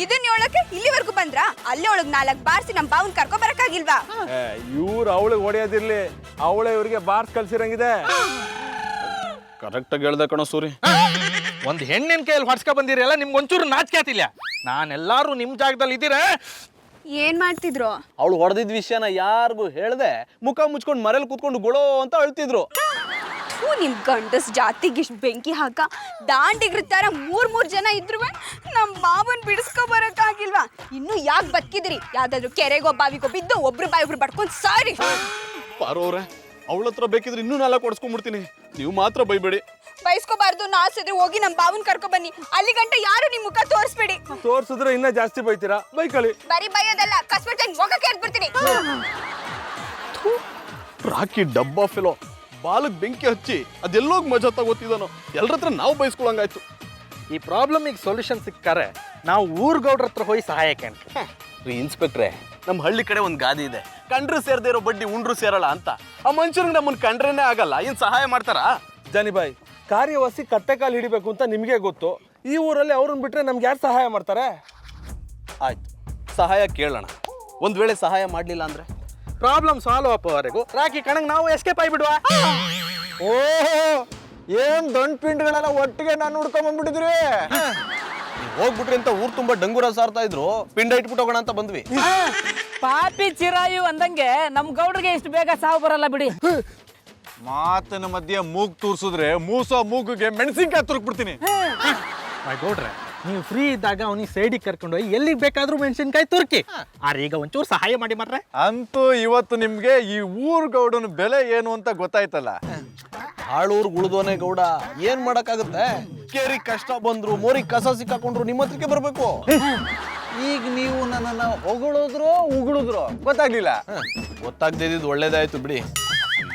ಇದನ್ನ ಹೇಳಕ್ಕೆ ಇಲ್ಲಿವರೆಗೂ ಬಂದ್ರ? ಅಲ್ಲೇ ಒಳಗ್ 4 ಬಾರ್ಸಿ ನಮ್ ಬಾವನ್ ಕರ್ಕೊ ಬರಕ್ಕಾಗಿಲ್ವಾ? ಇವ್ರು ಅವಳಿಗೆ ಹೊಡೆಯೋದಿರ್ಲಿ, ಅವಳೇ ಇವ್ರಿಗೆ ಬಾರ್ಸ್ ಕಲ್ಸಿರಂಗಿದೆ. ಕರೆಕ್ಟ್ ಆಗಿ ಹೇಳ್ದೆ ಕಣೋ ಸೂರಿ. ಒಂದು ಹೆಣ್ಣಿನ ಕೈಯಲ್ಲಿ ಹೊಡ್ಸ್ಕೊ ಬಂದಿರಿ ಅಲ್ಲ, ನಿಮ್ಗೆ ಒಂಚೂರು ನಾಚಿಕೆ ಆತಿಲ್ಲ. ನಾನೆಲ್ಲಾರು ನಿಮ್ಮ ಜಾಗದಲ್ಲಿ ಇದ್ದೀರಾ? ಏನ್ ಮಾಡ್ತಿದ್ರು? ಅವಳು ಹೊಡೆದಿದ್ ವಿಷಯನ ಯಾರಿಗೂ ಹೇಳ್ದೆ ಮುಖ ಮುಚ್ಕೊಂಡು ಮರೇಲಿ ಕೂತ್ಕೊಂಡು ಗೊಳೋ ಅಂತ ಅಳ್ತಿದ್ರು. ನಿಮ್ ಗಂಡಸ್ ಜಾತಿಗೆ ಇಷ್ಟು ಬೆಂಕಿ ಹಾಕ ದಾಂಡಿಗ್ರ ತರ 3 ಜನ ಇದ್ರು ನಮ್ ಬಾವನ್ ಬಿಡಿಸ್ಕೊ ಬರಕ್ಕಾಗಿಲ್ವಾ? ಇನ್ನು ಯಾಕೆ ಬದುಕಿದ್ರಿ? ಯಾವ್ದಾದ್ರು ಕೆರೆಗೋ ಬಾವಿಗೋ ಬಿದ್ದು ಒಬ್ರು ಬಾಯಿ ಒಬ್ರು ಬಡ್ಕೊಂಡ್ ಸಾರಿ. ಪಾರು ಅವ್ರೆ, ಅವಳ ಹತ್ರ ಬೇಕಿದ್ರೆ ಇನ್ನೂ 4 ಹೊಡ್ಸ್ಕೊಂಡ್ಬಿಡ್ತೀನಿ, ನೀವು ಮಾತ್ರ ಬೈಬೇಡಿ. ಬಯಸ್ಕೋಬಾರ್ದು, ನಾಸಿದ್ರೆ ಹೋಗಿ ನಮ್ ಬಾವನ್ ಕರ್ಕೊ ಬನ್ನಿ. ಅಲ್ಲಿ ಗಂಟ ಯಾರು ನಿಮ್ ಮುಖ ತೋರಿಸ್ಬೇಡಿ. ತೋರ್ಸಿದ್ರೆ ಇನ್ನ ಜಾಸ್ತಿ ಬೈತೀರಾ, ಬೈಕಳಿ. ಬರೀ ಬೈಯೋದಲ್ಲ, ಕಸ್ಬಿಡ್ತೇನೆ, ಮುಖಕ್ಕೆ ಎದ್ಬಿಡ್ತೀನಿ. ರಾಕಿ ಡಬ್ಬಾ ಫೆಲೋ, ಬಾಲಕ್ ಬೆಂಕಿ ಹಚ್ಚಿ ಅದೆಲ್ಲೋಗಿ ಮಜಾ ತಗೋತಿದ್ದಾನೋ, ಎಲ್ಲರ ಹತ್ರ ನಾವು ಬಯಸ್ಕೊಳಂಗಾಯ್ತು. ಈ ಪ್ರಾಬ್ಲಮಿಗೆ ಸೊಲ್ಯೂಷನ್ ಸಿಕ್ಕಾರೆ ನಾವು ಊರ್ಗೌಡ್ರ ಹತ್ರ ಹೋಗಿ ಸಹಾಯಕ್ಕೆ ಅಂತ. ಇನ್ಸ್ಪೆಕ್ಟ್ರೆ, ನಮ್ಮ ಹಳ್ಳಿ ಕಡೆ ಒಂದು ಗಾದಿ ಇದೆ, ಕಂಡ್ರು ಸೇರದೇ ಇರೋ ಬಡ್ಡಿ ಉಂಡ್ರು ಸೇರಲ್ಲ ಅಂತ. ಆ ಮನುಷ್ಯನಿಗೆ ನಮ್ಮನ್ನ ಕಂಡ್ರೇನೆ ಆಗಲ್ಲ, ಏನ್ ಸಹಾಯ ಮಾಡ್ತಾರಾ? ಜಾನಿಬಾಯಿ, ಕಾರ್ಯವಾಸಿ ಕತ್ತೆ ಕಾಲು ಹಿಡಿಬೇಕು ಅಂತ ನಿಮಗೆ ಗೊತ್ತು, ಈ ಊರಲ್ಲಿ ಅವ್ರನ್ನ ಬಿಟ್ರೆ ನಮ್ಗೆ ಯಾರು ಸಹಾಯ ಮಾಡ್ತಾರೆ? ಆಯ್ತು, ಸಹಾಯ ಕೇಳೋಣ. ಒಂದ್ ವೇಳೆ ಸಹಾಯ ಮಾಡ್ಲಿಲ್ಲ ಅಂದ್ರೆ ಪ್ರಾಬ್ಲಮ್ ಸಾಲ್ವ್ ಅಪ್ಪವರೆಗೂ ರಾಕಿ ಕಣಂಗ್ ನಾವು ಎಸ್ಕೇಪ್ ಆಗಿಬಿಡುವ. ಓಹೋ, ಏನ್ ದೊಡ್ಡ ಪಿಂಡ್ಗಳೆಲ್ಲ ಒಟ್ಟಿಗೆ ನಾನು ಹುಡ್ಕೊಂಡ್ ಬಂದ್ಬಿಟ್ಟಿದ್ರಿ. ಹೋಗ್ಬಿಟ್ರಿ ಅಂತ ಊರ್ ತುಂಬಾ ಡಂಗೂರ ಸಾರ್ತಾ ಇದ್ರು, ಪಿಂಡ ಇಟ್ಬಿಟ್ಟು ಹೋಗೋಣ ಅಂತ ಬಂದ್ವಿ. ಪಾಪಿ ಚಿರಾಯು ಅಂದಂಗೆ ನಮ್ ಗೌಡ್ರಿಗೆ ಇಷ್ಟು ಬೇಗ ಸಾವು ಬರಲ್ಲ ಬಿಡಿ. ಮಾತಿನ ಮಧ್ಯೆ ಮೂಗ್ ತೂರ್ಸಿದ್ರೆ ಮೂಸೋ ಮೂಗಿಗೆ ಮೆಣಸಿನ್ಕಾಯಿ ತುರುಕ್ಬಿಡ್ತೀನಿ. ಗೌಡ್ರೆ, ನೀವು ಫ್ರೀ ಇದ್ದಾಗ ಅವನಿಗೆ ಸೈಡಿಗೆ ಕರ್ಕೊಂಡು ಹೋಗಿ ಎಲ್ಲಿಗೆ ಬೇಕಾದ್ರೂ ಮೆಣಸಿನ್ಕಾಯಿ ತುರ್ಕಿ. ಆದ್ರೆ ಈಗ ಒಂಚೂರು ಸಹಾಯ ಮಾಡಿ ಮಾರ್ರೆ. ಅಂತೂ ಇವತ್ತು ನಿಮ್ಗೆ ಈ ಊರ್ ಗೌಡನ ಬೆಲೆ ಏನು ಅಂತ ಗೊತ್ತಾಯ್ತಲ್ಲ. ಹಾಳೂರ್ ಉಳ್ದೋನೆ ಗೌಡ, ಏನ್ ಮಾಡಕ್ಕಾಗುತ್ತೆ? ಕೇರಿಗೆ ಕಷ್ಟ ಬಂದ್ರು, ಮೋರಿಗೆ ಕಸ ಸಿಕ್ಕಾಕೊಂಡ್ರು ನಿಮ್ಮ ಹತ್ರಕ್ಕೆ ಬರ್ಬೇಕು. ಈಗ ನೀವು ನನ್ನನ್ನ ಹೊಗಳಿದ್ರು ಉಗುಳಿದ್ರು ಗೊತ್ತಾಗ್ಲಿಲ್ಲ. ಗೊತ್ತಾಗ್ದೇ ಇದ್ದಿದ್ದು ಒಳ್ಳೇದಾಯ್ತು ಬಿಡಿ.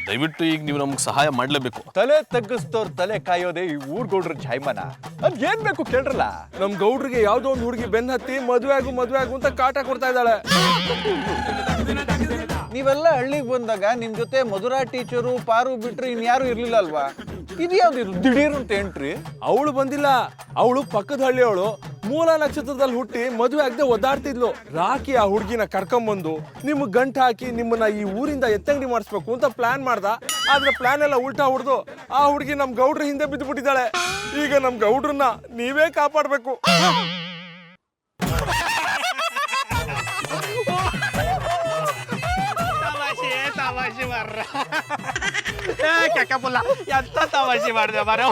ದಯವಿಟ್ಟು ಈಗ ನೀವು ನಮ್ಗೆ ಸಹಾಯ ಮಾಡ್ಲೇಬೇಕು. ತಲೆ ತಗ್ಗಿಸ್ತವ್ರ ತಲೆ ಕಾಯೋದೆ ಈ ಊರ್ ಗೌಡ್ರ ಜಾಯ್ಮನ. ಅದ್ ಏನ್ ಬೇಕು ಕೇಳ್ರಲ್ಲ. ನಮ್ ಗೌಡ್ರಿಗೆ ಯಾವ್ದೋ ಒಂದು ಹುಡುಗಿ ಬೆನ್ನ ಹತ್ತಿ ಮದ್ವೆ ಆಗು ಅಂತ ಕಾಟ ಕೊಡ್ತಾ ಇದ್ದಾಳೆ. ನೀವೆಲ್ಲ ಹಳ್ಳಿಗೆ ಬಂದಾಗ ನಿಮ್ ಜೊತೆ ಮಧುರಾ ಟೀಚರು ಪಾರು ಬಿಟ್ರೆ ಇನ್ಯಾರು ಇರ್ಲಿಲ್ಲ ಅಲ್ವಾ? ಇದ್ಯಾವ್ದು ದಿಢೀರ್ ಅಂತ ಎಂಟ್ರಿ? ಅವಳು ಬಂದಿಲ್ಲ, ಅವಳು ಪಕ್ಕದ ಹಳ್ಳಿಯವಳು, ಮೂಲ ನಕ್ಷತ್ರದಲ್ಲಿ ಹುಟ್ಟಿ ಮದುವೆ ಆಗದೆ ಒದ್ದಾಡ್ತಿದ್ಲು. ರಾಕಿ ಆ ಹುಡುಗಿನ ಕರ್ಕೊಂಬಂದು ನಿಮ್ಗೆ ಗಂಟು ಹಾಕಿ ನಿಮ್ಮನ್ನ ಈ ಊರಿಂದ ಎತ್ತಂಗಡಿ ಮಾಡಿಸ್ಬೇಕು ಅಂತ ಪ್ಲಾನ್ ಮಾಡ್ದ. ಆದ್ರೆ ಪ್ಲಾನ್ ಎಲ್ಲ ಉಲ್ಟಾ ಹೊಡೆದು ಆ ಹುಡುಗಿ ನಮ್ ಗೌಡ್ರ ಹಿಂದೆ ಬಿದ್ದು ಬಿಟ್ಟಿದ್ದಾಳೆ. ಈಗ ನಮ್ ಗೌಡ್ರನ್ನ ನೀವೇ ಕಾಪಾಡ್ಬೇಕು. ಎಂತ ತಮಾಷೆ ಮಾಡಿದೆ ಮಾರೋ.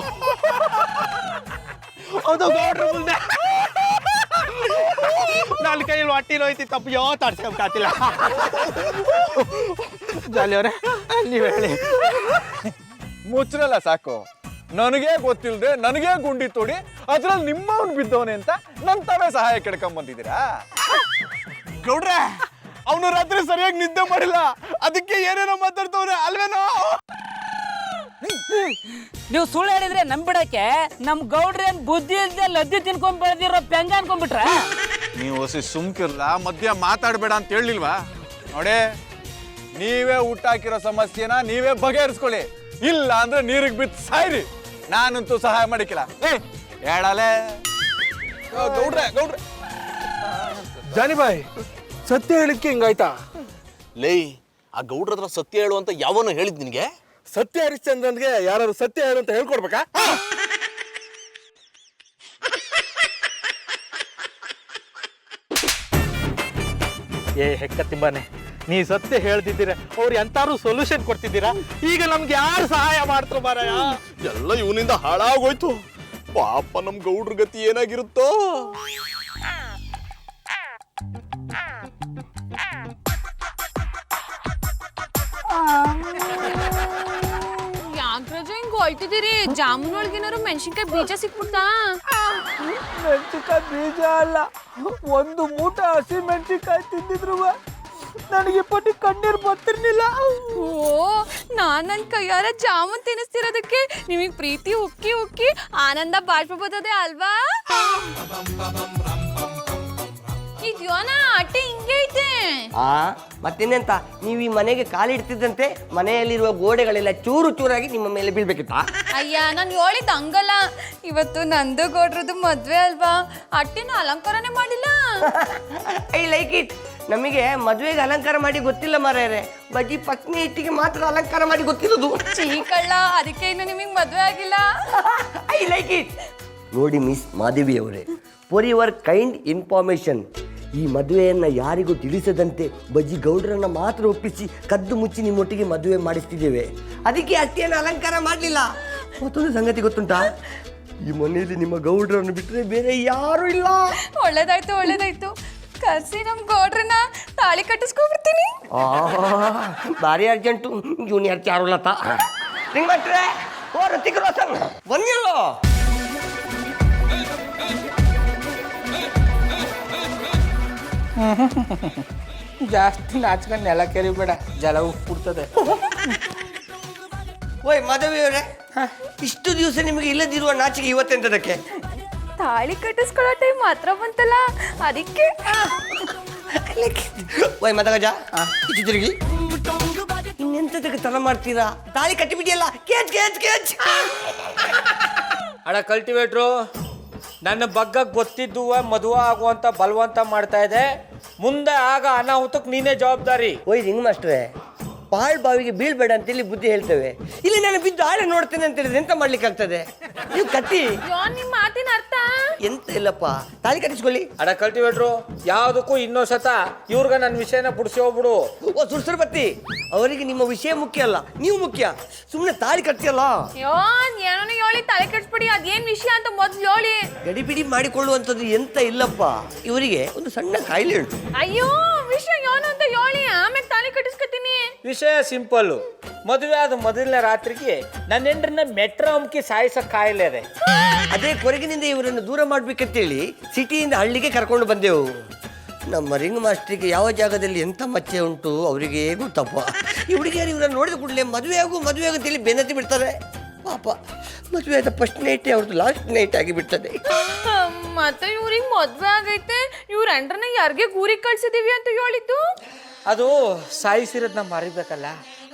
ಅದು ಗೌಡ್ರ ಮುಂದೆ ನನ್ನ ಕೈಯಲ್ಲಿ ಹೊಟ್ಟಿಲ್ ಹೋಯ್ತಿ, ತಪ್ಪು ತಡ್ಸ್ಕೊಂಡ್ ಕಾತಿಲ್ಲ. ಜಾಲಿ ಅವರೇ ನೀವು ಹೇಳಿ. ಮುಚ್ಚ್ರಲ್ಲ ಸಾಕು. ನನಗೆ ಗೊತ್ತಿಲ್ಲದೆ ನನಗೆ ಗುಂಡಿ ತೋಡಿ ಅದ್ರಲ್ಲಿ ನಿಮ್ಮವನು ಬಿದ್ದವನೆ ಅಂತ ನನ್ನ ತಾವೇ ಸಹಾಯ ಕೇಳ್ಕೊಂಬಂದಿದ್ದೀರಾ? ಗೌಡ್ರೆ ಅವನು ರಾತ್ರಿ ಸರಿಯಾಗಿ ನಿದ್ದೆ ಮಾಡಿಲ್ಲ, ಅದಕ್ಕೆ ಏನೇನೋ ಮಾತಾಡ್ತವ್ರೆ ಅಲ್ವೇನೋ. ನೀವು ಸುಳ್ಳು ಹೇಳಿದ್ರೆ ನಂಬಿಡಕ್ಕೆ ನಮ್ ಗೌಡ್ರೇನ್ ಬುದ್ಧಿ ಇಲ್ದೆ ಲದ್ದಿ ತಿನ್ಕೊಂಡ್ ಬೆಳೆದಿರೋ ಪೆಂಗ ಅನ್ಕೊಂಡ್ಬಿಟ್ರ? ನೀವು ಹೊಸಿ ಸುಮ್ಕಿರ್ಲ, ಮಧ್ಯ ಮಾತಾಡಬೇಡ ಅಂತ ಹೇಳಿಲ್ವಾ? ನೋಡಿ, ನೀವೇ ಊಟ ಹಾಕಿರೋ ಸಮಸ್ಯೆನ ನೀವೇ ಬಗೆಹರಿಸ್ಕೊಳ್ಳಿ, ಇಲ್ಲ ಅಂದ್ರೆ ನೀರಿಗೆ ಬಿದ್ದು ಸಾಯ್ರಿ. ನಾನಂತೂ ಸಹಾಯ ಮಾಡಿಕ್ಕಿಲ್ಲ. ಹೇಳಲೇ ಗೌಡ್ರೆ ಗೌಡ್ರೆ ಜಾನಿಬಾಯ್, ಸತ್ಯ ಹೇಳಿದ್ಕೆ ಹಿಂಗಾಯ್ತಾ? ಲೇ, ಆ ಗೌಡ್ರ ಹತ್ರ ಸತ್ಯ ಹೇಳು ಅಂತ ಯಾವನು ಹೇಳಿದ್ ನಿನ್ಗೆ? ಸತ್ಯ ಹರಿಶ್ಚಂದ್ರನ್ಗೆ ಯಾರು ಸತ್ಯ ಹೇಳು ಅಂತ ಹೇಳ್ಕೊಡ್ಬೇಕಾ? ಏ ಹೆಕ್ಕ ತಿಂಬಾನೆ, ನೀ ಸತ್ಯ ಹೇಳ್ತಿದ್ದೀರ, ಅವ್ರು ಎಂತಾರು ಸೊಲ್ಯೂಷನ್ ಕೊಡ್ತಿದ್ದೀರಾ? ಈಗ ನಮ್ಗೆ ಯಾರು ಸಹಾಯ ಮಾಡ್ತಾರ ಮಾರಾಯ? ಎಲ್ಲ ಇವನಿಂದ ಹಾಳಾಗೋಯ್ತು. ಪಾಪ ನಮ್ ಗೌಡ್ರ ಗತಿ ಏನಾಗಿರುತ್ತೋ. ಯಾಕ್ರಜ ಹಿಂಗ್ ಹೋಯ್ತಿದ್ದೀರಿ? ಜಾಮೂನ್ ಒಳಗೇನಾರು ಮೆಣಸಿನ್ಕಾಯಿ ಬೀಜ ಸಿಕ್ಬಿಡ್ತಾ? ಮೆಣಸಿನ್ಕಾಯಿ ಬೀಜ ಅಲ್ಲ, ಒಂದು ಮೂಟ ಹಸಿ ಮೆಣಸಿನ್ಕಾಯಿ ತಿಂದಿದ್ರು ನನಗೆ ಪಟ್ಟಿ ಕಣ್ಣೀರು ಬರ್ತಿರ್ಲಿಲ್ಲ. ಓ, ನಾನ್ ನನ್ ಕೈಯಾರ ಜಾಮೂನ್ ತಿನ್ನಿಸ್ತಿರೋದಕ್ಕೆ ನಿಮಗ್ ಪ್ರೀತಿ ಉಕ್ಕಿ ಉಕ್ಕಿ ಆನಂದ ಬಾಷ್ಪ ಬರ್ತದೆ ಅಲ್ವಾ? ಇದ್ಯೋನ ಅಟ್ಟೆ ಹಿಂಗೆ ಐತೆ. ಮತ್ತಿನ್ನೆಂತ, ನೀವು ಈ ಮನೆಗೆ ಕಾಲಿಡ್ತಿದ್ದಂತೆ ಮನೆಯಲ್ಲಿರುವ ಗೋಡೆಗಳೆಲ್ಲ ಚೂರು ಚೂರಾಗಿ ನಿಮ್ಮ ಮೇಲೆ ಬೀಳ್ಬೇಕಿತ್ತಾ? ಅಯ್ಯ, ನಾನು ಹೇಳಿದ್ದು ಹಂಗಲ್ಲ. ಇವತ್ತು ನಂದು ಗೌಡ್ರದ್ದು ಮದ್ವೆ ಅಲ್ವಾ, ಅಟ್ಟೆನ ಅಲಂಕಾರನೇ ಮಾಡಿಲ್ಲ. I like it. ನಮಗೆ ಮದುವೆಗೆ ಅಲಂಕಾರ ಮಾಡಿ ಗೊತ್ತಿಲ್ಲ ಮಾರ್ಯಾರೆ, ಬಜ್ಜಿ ಪತ್ನಿ ಇಟ್ಟಿಗೆ ಮಾತ್ರ ಅಲಂಕಾರ ಮಾಡಿ ಗೊತ್ತಿರೋದು. ಚೀಕಳ್ಳ, ಅದಕ್ಕೆ ಇನ್ನು ನಿಮಗೆ ಮದ್ವೆ ಆಗಿಲ್ಲ. I like it. ನೋಡಿ ಮಿಸ್ ಮಾದೇವಿ ಅವರೇ, ಫಾರ್ ಯುವರ್ ಕೈಂಡ್ ಇನ್ಫಾರ್ಮೇಶನ್, ಈ ಮದುವೆಯನ್ನು ಯಾರಿಗೂ ತಿಳಿಸದಂತೆ ಬಜ್ಜಿ ಗೌಡ್ರನ್ನ ಮಾತ್ರ ಒಪ್ಪಿಸಿ ಕದ್ದು ಮುಚ್ಚಿ ನಿಮ್ಮೊಟ್ಟಿಗೆ ಮದುವೆ ಮಾಡಿಸ್ತಿದ್ದೇವೆ. ಅದಕ್ಕೆ ಅಷ್ಟೇನು ಅಲಂಕಾರ ಮಾಡಲಿಲ್ಲ. ಮತ್ತೊಂದು ಸಂಗತಿ ಗೊತ್ತುಂಟಾ, ಈ ಮನೆಯಲ್ಲಿ ನಿಮ್ಮ ಗೌಡ್ರನ್ನು ಬಿಟ್ಟರೆ ಬೇರೆ ಯಾರೂ ಇಲ್ಲ. ಒಳ್ಳೇದಾಯ್ತು ಒಳ್ಳೇದಾಯ್ತು, ಕರ್ಸಿ ನಮ್ ಗೌಡ್ರನ್ನ ತಾಳಿ ಕಟ್ಟಿಸ್ಕೊಂಡ್ಬಿಡ್ತೀನಿ. ಭಾರಿ ಅರ್ಜೆಂಟು, ಜೂನಿಯರ್ ಚಾರುಲತಾ. ನಿಂಗೆ ಬಿಟ್ರೆ ಓ ಋತಿಕ್ ರೋಷನ್ ಬಂದಿಲ್ಲೋ? ಜಾಸ್ತಿ ನಾಚ್ಕೊಂಡು ನೆಲ ಕೆರಿಬೇಡ, ಜಲ ಉಪ್ಪುಡ್ತದೆ. ಓಯ್ ಮಾಧವಿಯವರೇ, ಇಷ್ಟು ದಿವಸ ನಿಮಗೆ ಇಲ್ಲದಿರುವ ನಾಚಿಕೆ ಇವತ್ತೆಂತದಕ್ಕೆ? ತಾಳಿ ಕಟ್ಟಿಸ್ಕೊಳ್ಳೋ ಟೈಮ್ ಮಾತ್ರ ಬಂತಲ್ಲ, ಅದಕ್ಕೆ. ಓಯ್ ಮದಗಜ, ಇಚ್ಚು ತಿರುಗಿ. ಇನ್ನೆಂತದಕ್ಕೆ ತಲೆ ಮಾಡ್ತೀರಾ? ತಾಳಿ ಕಟ್ಟಿಬಿಡಿಯಲ್ಲ, ಕೇಚ್ ಕೇಚ್ ಕೇಚ್. ಅಡ ಕಲ್ಟಿವೇಟ್ರು, ನನ್ನ ಬಗ್ಗೆ ಗೊತ್ತಿದ್ದುವ ಮದುವೆ ಆಗುವಂತ ಬಲವಂತ ಮಾಡ್ತಾ ಇದೆ. ಮುಂದೆ ಆಗ ಅನಾಹುತಕ್ಕೆ ನೀನೇ ಜವಾಬ್ದಾರಿ. ಓಯ್ ರಿಂಗ್ ಮಾಸ್ಟ್ರೇ, ಪಾಳ್ ಬಾವಿಗೆ ಬೀಳ್ಬೇಡ ಅಂತೇಳಿ ಬುದ್ಧಿ ಹೇಳ್ತೇವೆ. ಇಲ್ಲಿ ನಾನು ಬಿದ್ದು ಆಳೆ ನೋಡ್ತೇನೆ ಅಂತ ಹೇಳಿದ್ರೆ ಎಂತ ಮಾಡ್ಲಿಕ್ಕೆ ಆಗ್ತದೆ? ನೀವು ಕಟ್ಟಿ. ನಿಮ್ ಮಾತಿನ ಅರ್ಥ ಎಂತ ಇಲ್ಲಪ್ಪ, ತಾಳಿ ಕಟ್ಟಿಸ್ಕೊಳ್ಳಿ. ಅಡ ಕಲ್ಟಿವೇಟ್ರು, ಯಾವುದಕ್ಕೂ ಇನ್ನೊಂದ್ಸತ ಇವ್ರಿಗೆ ನನ್ನ ವಿಷಯನ ಪುಡ್ಸಿ ಹೋಗ್ಬಿಡು. ಓ ಸುರ್ಸುರ್ ಬತ್ತಿ, ಅವರಿಗೆ ನಿಮ್ಮ ವಿಷಯ ಮುಖ್ಯ ಅಲ್ಲ, ನೀವು ಮುಖ್ಯ. ಸುಮ್ಮನೆ ತಾಳಿ ಕಟ್ತಿಯಲ್ಲ. ಏನೋ ಹೇಳಿ ತಲೆ ಕೆಡ್ಸ್ಬಿಡಿ, ಅದೇನ್ ವಿಷಯ ಅಂತ ಮೊದ್ಲು ಹೇಳಿ. ಗಡಿಬಿಡಿ ಮಾಡಿಕೊಳ್ಳುವಂಥದ್ದು ಎಂತ ಇಲ್ಲಪ್ಪ. ಇವರಿಗೆ ಒಂದು ಸಣ್ಣ ಕಾಯಿಲೆ ಉಂಟು. ಅಯ್ಯೋ, ವಿಷಯ ಏನು ಅಂತ ಹೇಳಿ, ಆಮೇಲೆ ತಾಳಿ ಕಟ್ಟಿಸ್ಕೊತೀನಿ. ವಿಷಯ ಸಿಂಪಲ್ಲು. ಮದುವೆ ಆದ ಮೊದಲನೇ ರಾತ್ರಿಗೆ ನನ್ನ ಹೆಂಡ್ರನ್ನ ಮೆಟ್ರೋ ಅಮ್ಕಿ ಸಾಯಿಸೋ ಕಾಯಿಲೆ ಇದೆ. ಅದೇ ಕೊರಗಿನಿಂದ ಇವರನ್ನು ದೂರ ಮಾಡ್ಬೇಕಂತೇಳಿ ಸಿಟಿಯಿಂದ ಹಳ್ಳಿಗೆ ಕರ್ಕೊಂಡು ಬಂದೆವು. ನಮ್ಮ ರಿಂಗ್ ಮಾಸ್ಟ್ರಿಗೆ ಯಾವ ಜಾಗದಲ್ಲಿ ಎಂಥ ಮಚ್ಚೆ ಉಂಟು ಅವರಿಗೆ ಗೊತ್ತಪ್ಪ. ಈ ಹುಡುಗಿಯರು ಇವರನ್ನು ನೋಡಿದ ಕೂಡಲೇ ಮದುವೆ ಆಗು ಅಂತೇಳಿ ಬೆನ್ನತ್ತಿ ಬಿಡ್ತಾರೆ. ಪಾಪ, ಮದುವೆ ಆದ ಫಸ್ಟ್ ನೈಟೇ ಅವ್ರದ್ದು ಲಾಸ್ಟ್ ನೈಟ್ ಆಗಿ ಬಿಡ್ತದೆ. ಮತ್ತೆ ಇವ್ರಿಗೆ ಮದ್ವೆ ಆಗೈತೆ, ಇವ್ರ ಅಂಡ್ರನ್ನ ಯಾರಿಗೆ ಊರಿಗೆ ಕಳ್ಸಿದೀವಿ ಅಂತ ಹೇಳಿದ್ದು? ಅದು ಸಾಯಿಸಿರೋದನ್ನ ಮರಿಬೇಕಲ್ಲ,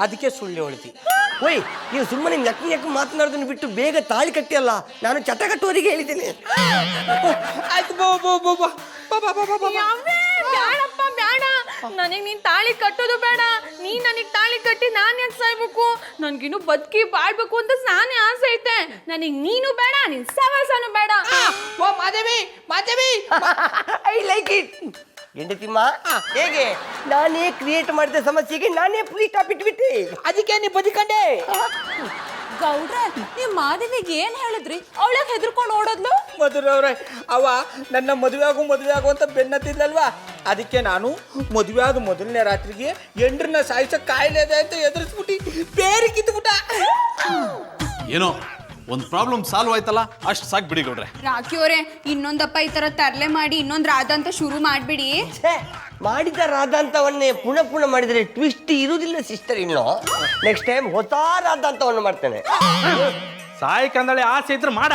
ಅದಕ್ಕೆ ಸುಳ್ಳು ಹೇಳ್ತಿ. ಓಯ್, ನೀವು ಸುಮ್ಮನೆ ನಕ್ಕು ಮಾತನಾಡೋದನ್ನು ಬಿಟ್ಟು ಬೇಗ ತಾಳಿ ಕಟ್ಟಿಯಲ್ಲ. ನಾನು ಚಟ ಕಟ್ಟುವವರಿಗೆ ಹೇಳಿದ್ದೇನೆ. ಆಯ್ತು, ಬ್ಯಾಡಪ್ಪ ಬ್ಯಾಡ, ನನಗೆ ನೀನ್ ತಾಳಿ ಕಟ್ಟೋದು ಬೇಡ. ನೀನ್ ನನಗ್ ತಾಳಿ ಕಟ್ಟಿ ನಾನ್ ಯಾಕೆ ಸಾಯ್ಬೇಕು? ನನ್ಗಿನ್ನು ಬದುಕಿ ಬಾಳ್ಬೇಕು ಅಂತ ನಾನೇ ಆಸೆ ಐತೆ. ನನಗ್ ನೀನು ಬೇಡ, ನಿನ್ ಸವಾಸನು ಬೇಡ. ಓ Madevi, Madevi, I like it. ಹೆಂಡತಿಮ್ಮ, ಹೇಗೆ ನಾನೇ ಕ್ರಿಯೇಟ್ ಮಾಡಿದ ಸಮಸ್ಯೆಗೆ ನಾನೇ ಫುಲ್ ಸ್ಟಾಪ್ ಇಟ್ಬಿಟ್ಟೆ. ಅದಕ್ಕೆ ನೀ ಬದುಕಂಡೆ. ಗೌಡ್ರೆ ನೀವ್ ಮಾದೇವಿಗೆ ಏನ್ ಹೇಳಿದ್ರಿ? ಅವಳಕ್ಕೆ ಹೆದರ್ಕೊಂಡು ಓಡೋದ್ಲು? ಮಧುರವ್ರೆ, ಅವ ನನ್ನ ಮದುವೆ ಆಗು ಅಂತ ಬೆನ್ನತ್ತಿದ್ಲಲ್ವಾ, ಅದಕ್ಕೆ ನಾನು ಮದುವೆ ಆದ ಮೊದಲನೇ ರಾತ್ರಿಗೆ ಎಂಡ್ರನ್ನ ಸಾಯಿಸಕ್ ಕಾಯಿಲೆ ಇದೆ ಅಂತ ಎದುರಿಸ್ಬಿಟ್ಟು ಬೇರೆ ಕಿತ್ಬಿಟ್ಟ. ಏನೋ ಒಂದು ಪ್ರಾಬ್ಲಮ್ ಸಾಲ್ವ್ ಆಯ್ತಲ್ಲ, ಅಷ್ಟು ಸಾಕು ಬಿಡಿ ಗೌಡ್ರೆ. ರಾಕಿ ಅವರೇ, ಇನ್ನೊಂದಪ್ಪ ಈ ತರ ತರ್ಲೆ ಮಾಡಿ ಇನ್ನೊಂದ್ ರಾಧ ಅಂತ ಶುರು ಮಾಡ್ಬಿಡಿ. ಛೇ, ಮಾಡಿದ ರಾಧಾಂತವನ್ನೇ ಪುನಃ ಪುನಃ ಮಾಡಿದರೆ ಟ್ವಿಸ್ಟ್ ಇರುವುದಿಲ್ಲ ಸಿಸ್ಟರ್. ಇನ್ನು ನೆಕ್ಸ್ಟ್ ಟೈಮ್ ಹೊಸ ರಾಧಾಂತವನ್ನು ಮಾಡ್ತೇನೆ. ಸಾಯಕಂದಳೆ ಆಸೆ ಇದ್ರೆ ಮಾಡ.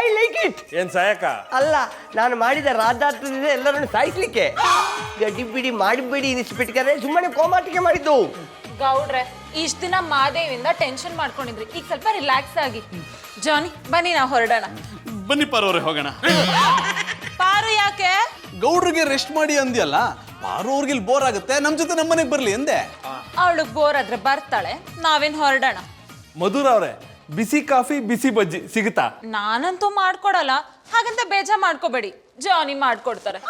I like it. ಏನ್ ಸಾಯಕ? ಅಲ್ಲ, ನಾನು ಮಾಡಿದ ರಾಧಾಂತದಿಂದ ಎಲ್ಲರನ್ನು ಸಾಯಿಸ್ಲಿಕ್ಕೆ. ಗಡಿಬಿಡಿ ಮಾಡಿಬಿಡಿ ಇನಿಸ್ಬಿಟ್ಕರೆ ಸುಮ್ಮನೆ ಕೋಮಾಟಿಕೆ ಮಾಡಿದ್ದು. ಗೌಡ್ರೆ, ಇಷ್ಟ ದಿನ ಮಾದೇವಿಂದ ಟೆನ್ಷನ್ ಮಾಡ್ಕೊಂಡಿದ್ರಿ, ಈಗ ಸ್ವಲ್ಪ ರಿಲ್ಯಾಕ್ಸ್ ಆಗಿ. ಜಾನಿ ಬನ್ನಿ, ನಾವು ಹೊರಡೋಣ. ಬನ್ನಿ ಪಾರೋರೆ, ಹೋಗೋಣ. ಪಾರು ಯಾಕೆ? ಗೌಡ್ರಿಗೆ ರೆಸ್ಟ್ ಮಾಡಿ ಅಂದ್ಯಲ್ಲ, ಪಾರು ಅವ್ರಿಗೆ ಇಲ್ಲಿ ಬೋರ್ ಆಗುತ್ತೆ, ನಮ್ಮ ಜೊತೆ ನಮ್ಮನೆಗೆ ಬರ್ಲಿ ಎಂದೆ. ಅವಳಿಗೆ ಬೋರ್ ಆದ್ರೆ ಬರ್ತಾಳೆ, ನಾವೇನ್ ಹೊರಡೋಣ. ಮಧುರ ಅವ್ರೆ, ಬಿಸಿ ಕಾಫಿ ಬಿಸಿ ಬಜ್ಜಿ ಸಿಗುತ್ತಾ? ನಾನಂತೂ ಮಾಡ್ಕೊಡಲ್ಲ, ಹಾಗಂತ ಬೇಜಾರ್ ಮಾಡ್ಕೋಬೇಡಿ, ಜಾನಿ ಮಾಡ್ಕೊಡ್ತಾರೆ.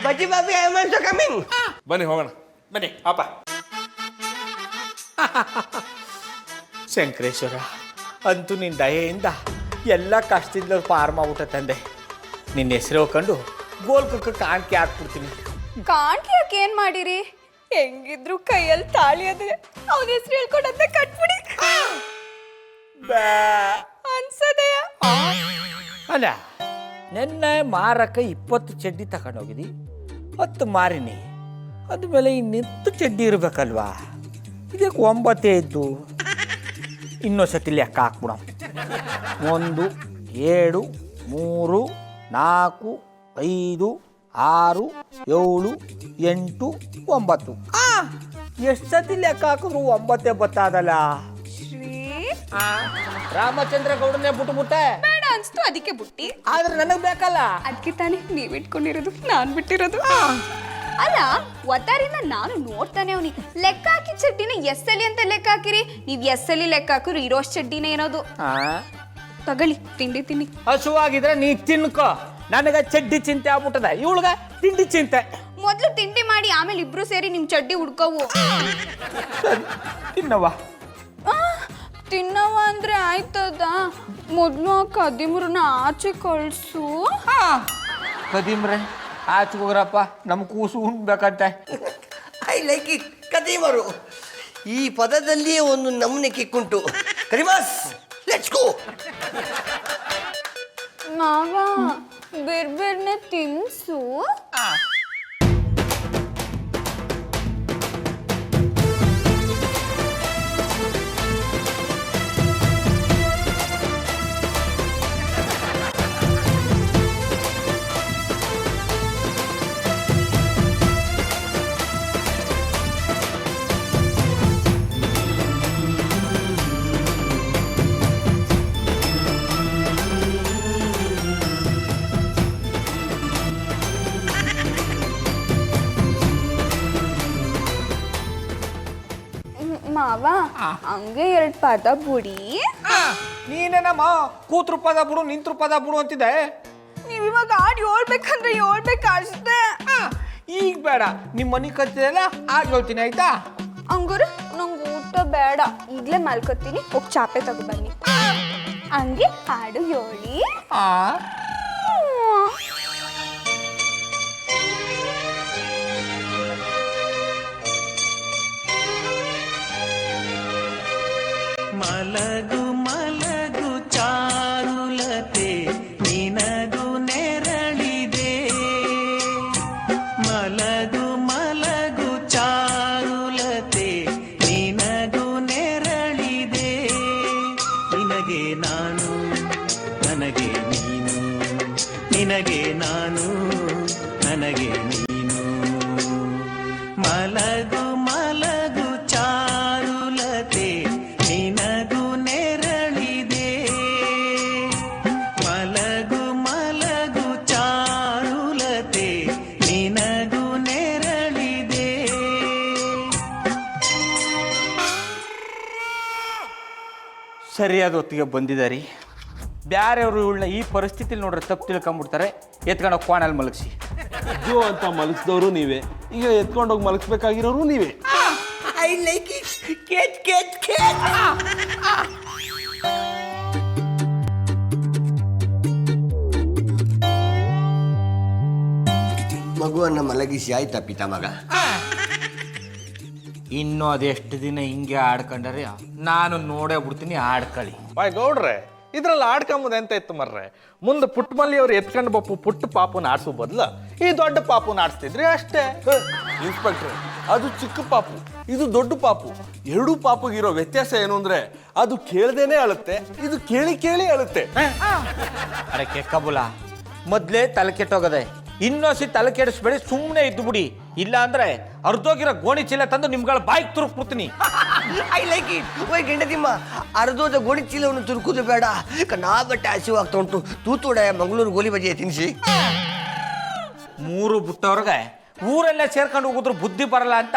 ಬಜ್ಜಿ ಬಾಬಿ, ಐ ಆಮ್ ಆಲ್ಸೋ ಕಮಿಂಗ್. ಬನ್ನಿ ಹೋಗೋಣ. ಬನ್ನಿ ಅಪ್ಪ. ಶಂಕರೇಶ್ವರ, ಅಂತೂ ನಿನ್ನ ದಯೆಯಿಂದ ಎಲ್ಲ ಕಷ್ಟದಿಂದ ಪಾರು ಮಾಡ್ಬಿಟ್ಟ ತಂದೆ. ನಿನ್ನ ಹೆಸರು ಹೋಗ್ಕೊಂಡು ಗೋಲ್ಕಕ್ಕೆ ಕಾಣಿಕೆ ಹಾಕ್ಬಿಡ್ತೀನಿ. ಕಾಣ್ಕೆ ಯಾಕೆ ಏನ್ ಮಾಡಿರಿ? ಹೆಂಗಿದ್ರು ಕೈಯಲ್ಲಿ ತಾಳಿ ಅದೇ, ಅವನ ಹೆಸರು ಹೇಳ್ಕೊಂಡಂತೆ ಕಟ್ಬಿಡಿ ಅನ್ಸದೆಯ. ಅಲ್ಲ, ನೆನ್ನೆ ಮಾರಕ್ಕೆ 20 ಚಡ್ಡಿ ತಗೊಂಡೋಗಿದ್ದಿ, 10 ಮಾರಿನಿ, ಅದ್ಮೇಲೆ ಇನ್ನೆತ್ತು ಚಡ್ಡಿ ಇರ್ಬೇಕಲ್ವಾ? ಇದಕ್ಕೆ 9 ಇದ್ದು. ಇನ್ನೊಂದ್ಸತಿ ಲೆಕ್ಕ ಹಾಕ್ಬಿಡ. 1 7 3 4 5 6 7 8 9. ಎಷ್ಟು ಸತಿ ಲೆಕ್ಕ ಹಾಕಿದ್ರು 9 ಬತ್ತಾದಲ್ಲ. ಶ್ರೀ ರಾಮಚಂದ್ರ ಗೌಡನೇ ಬಿಟ್ಟುಬಿಟ್ಟೆ. ಬೇಡ ಅನ್ಸ್ತು, ಅದಕ್ಕೆ ಬುಟ್ಟಿ. ಆದ್ರೆ ನನಗೆ ಬೇಕಲ್ಲ. ಅದಕ್ಕೆ ತಾನೇ ನೀವ್ ಇಟ್ಕೊಂಡಿರೋದು, ನಾನ್ ಬಿಟ್ಟಿರೋದು. ಅಲ್ಲ, ಒತ್ತಾರಿಂದ ನಾನು ನೋಡ್ತಾನೆ ಅವನಿ ಲೆಕ್ಕ ಹಾಕಿ ಚಡ್ಡಿನ ಎಸ್ಸಲಿ ಅಂತ ಲೆಕ್ಕ ಹಾಕಿರಿ. ನೀವ್ ಎಸ್ಸಲಿ ಲೆಕ್ಕ ಹಾಕಿರು ಇರೋಷ್ಟು ಚಡ್ಡಿನ ಏನೋದು. ತಗೊಳ್ಳಿ, ತಿಂಡಿ ತಿನ್ನಿ. ಹಸುವಾಗಿದ್ರೆ ನೀ ತಿನ್ಕೋ, ನನಗ ಚಡ್ಡಿ ಚಿಂತೆ ಆಗ್ಬಿಟ್ಟದ, ಇವಳ್ಗ ತಿಂಡಿ ಚಿಂತೆ. ಮೊದ್ಲು ತಿಂಡಿ ಮಾಡಿ, ಆಮೇಲೆ ಇಬ್ರು ಸೇರಿ ನಿಮ್ ಚಡ್ಡಿ ಹುಡ್ಕೋವು. ತಿನ್ನವ್ವ. ತಿನ್ನವ ಅಂದ್ರೆ ಆಯ್ತದ, ಮೊದ್ಲು ಕದಿಮ್ರನ್ನ ಆಚೆ ಕಳ್ಸು. ಕದೀಮ್ರೆ, ಆಚೆ ಹೋಗ್ರಪ್ಪ, ನಮ್ ಕೂಸು ಉಣ್ಬೇಕಂತೆ. I like it. ಕದೀಮರು, ಈ ಪದದಲ್ಲಿಯೇ ಒಂದು ನಮೂನೆ ಕಿಕ್ಕುಂಟು. ಕರಿಮಾಸ್, ಲೆಟ್ಸ್ ಗೋ. ಮಾವ, ಬೇರ್ಬೇರ್ನೆ ತಿನ್ಸು. ಮಾವ, ಹಂಗೆ 2 ಪದ ಬುಡಿ. ನೀನೇನಮ್ಮ ಕೂತ್ರು ಪದ ಬಿಡು, ನಿಂತ್ರು ಪದ ಬಿಡು ಅಂತಿದ್ದೆ. ನೀವ್ ಇವಾಗ ಆಡ್ ಹೇಳ್ಬೇಕಂದ್ರೆ ಹೇಳ್ಬೇಕು ಅಷ್ಟೇ. ಈಗ ಬೇಡ, ನಿಮ್ಮ ಮನೆ ಕತ್ತಿದೆಲ್ಲ ಆಗ ಹೇಳ್ತೀನಿ, ಆಯ್ತಾ? ಹಂಗಾರೆ ನಂಗೆ ಊಟ ಬೇಡ, ಈಗಲೇ ಮಲ್ಕೋತೀನಿ. ಹೋಗಿ ಚಾಪೆ ತಗೊಬನ್ನಿ. ಹಂಗೆ ಹಾಡು ಹೇಳಿ. ಮಲಗು ಮಲಗು ಚಾರುಲತೆ, ನಿನಗೂ ನೆರಳಿದೆ. ಮಲಗು ಮಲಗು ಚಾರುಲತೆ, ನಿನಗೂ ನೆರಳಿದೆ. ನಿನಗೆ ನಾನು, ನನಗೆ ನೀನು, ನಿನಗೆ ನಾನು, ನನಗೆ ನೀನು. ಮಲಗು ಮಲಗು ಚಾರುಲತೆ, ನಿನಗೂ ನೆರಳಿದೆ. ಮಲಗು ಮಲಗು ಚಾರುಲತೆ, ನಿನಗೂ ನೆರಳಿದೆ. ಸರಿಯಾದ ಹೊತ್ತಿಗೆ ಬಂದಿದ್ದಾರೆ. ಬ್ಯಾರೆಯವರು ಇವಳನ್ನ ಈ ಪರಿಸ್ಥಿತಿಲಿ ನೋಡ್ರೆ ತಪ್ಪು ತಿಳ್ಕೊಂಬಿಡ್ತಾರೆ. ಎತ್ಕೊಂಡು ಕೋಣಲ್ಲಿ ಮಲಗಿಸಿ. ಜೋ ಅಂತ ಮಲಗಿಸಿದವರು ನೀವೇ, ಈಗ ಎತ್ಕೊಂಡೋಗಿ ಮಲಗಿಸ್ಬೇಕಾಗಿರೋರು ನೀವೇ. I like it. ಕೇಚ್ ಕೇಚ್ ಕೇಚ್. ಮಗುವನ್ನ ಮಲಗಿಸಿ ಆಯ್ತಾ ಪಿತಾಮಗ? ಇನ್ನು ಅದೆಷ್ಟು ದಿನ ಹಿಂಗೆ ಆಡ್ಕೊಂಡ್ರೆ ನಾನು ನೋಡೇ ಬಿಡ್ತೀನಿ, ಆಡ್ಕೊಳ್ಳಿ. ಬಾಯ್ ಗೌಡ್ರೆ, ಇದ್ರಲ್ಲಿ ಆಡ್ಕೊಂಬುದು ಎಂತ ಇತ್ತು ಮರ್ರೆ? ಮುಂದೆ ಪುಟ್ಟಮಲ್ಲಿ ಅವ್ರು ಎತ್ಕೊಂಡು ಬಪ್ಪು ಪುಟ್ಟ ಪಾಪುನ ಆಡ್ಸೋ ಬದಲು ಈ ದೊಡ್ಡ ಪಾಪುನ ಆಡಿಸ್ತಿದ್ರಿ ಅಷ್ಟೇ. ಇನ್ಸ್ಪೆಕ್ಟ್ರೆ, ಅದು ಚಿಕ್ಕ ಪಾಪು, ಇದು ದೊಡ್ಡ ಪಾಪು. ಎರಡೂ ಪಾಪುಗಿರೋ ವ್ಯತ್ಯಾಸ ಏನು ಅಂದ್ರೆ ಅದು ಕೇಳ್ದೇನೆ ಅಳುತ್ತೆ, ಇದು ಕೇಳಿ ಕೇಳಿ ಅಳುತ್ತೆ. ಅರೆ ಕೆಕ್ಕಬುಲ, ಮೊದಲೇ ತಲೆ ಕೆಟ್ಟೋಗದೆ, ಇನ್ನೊಸಿ ತಲೆ ಕೆಡಿಸ್ಬೇಡಿ, ಸುಮ್ಮನೆ ಇದ್ದು ಬಿಡಿ. ಇಲ್ಲ ಅಂದ್ರೆ ಅರ್ಧೋಗಿರೋ ಗೋಣಿ ಚೀಲ ತಂದು ನಿಮ್ಗಳ ಬಾಯಿಗೆ ತುರುಕ್ಬಿಡ್ತೀನಿ. I like it. ಓಯ್ ಗೆಂಡತಿಮ್ಮ, ಅರ್ಧೋದ ಗೋಣಿ ಚೀಲವನ್ನು ತುರುಕುದು ಬೇಡ, ಕಣ್ಣಾಗಟ್ಟೆ ಹಸಿವಾಗ್ತಾ ಉಂಟು. ತೂತುಡೆ ಮಂಗಳೂರು ಗೋಲಿ ಬಜೆ ತಿನ್ಸಿ. 3 ಬಿಟ್ಟವ್ರಿಗೆ ಊರೆಲ್ಲ ಸೇರ್ಕೊಂಡು ಹೋಗಿದ್ರು ಬುದ್ಧಿ ಬರಲ್ಲ ಅಂತ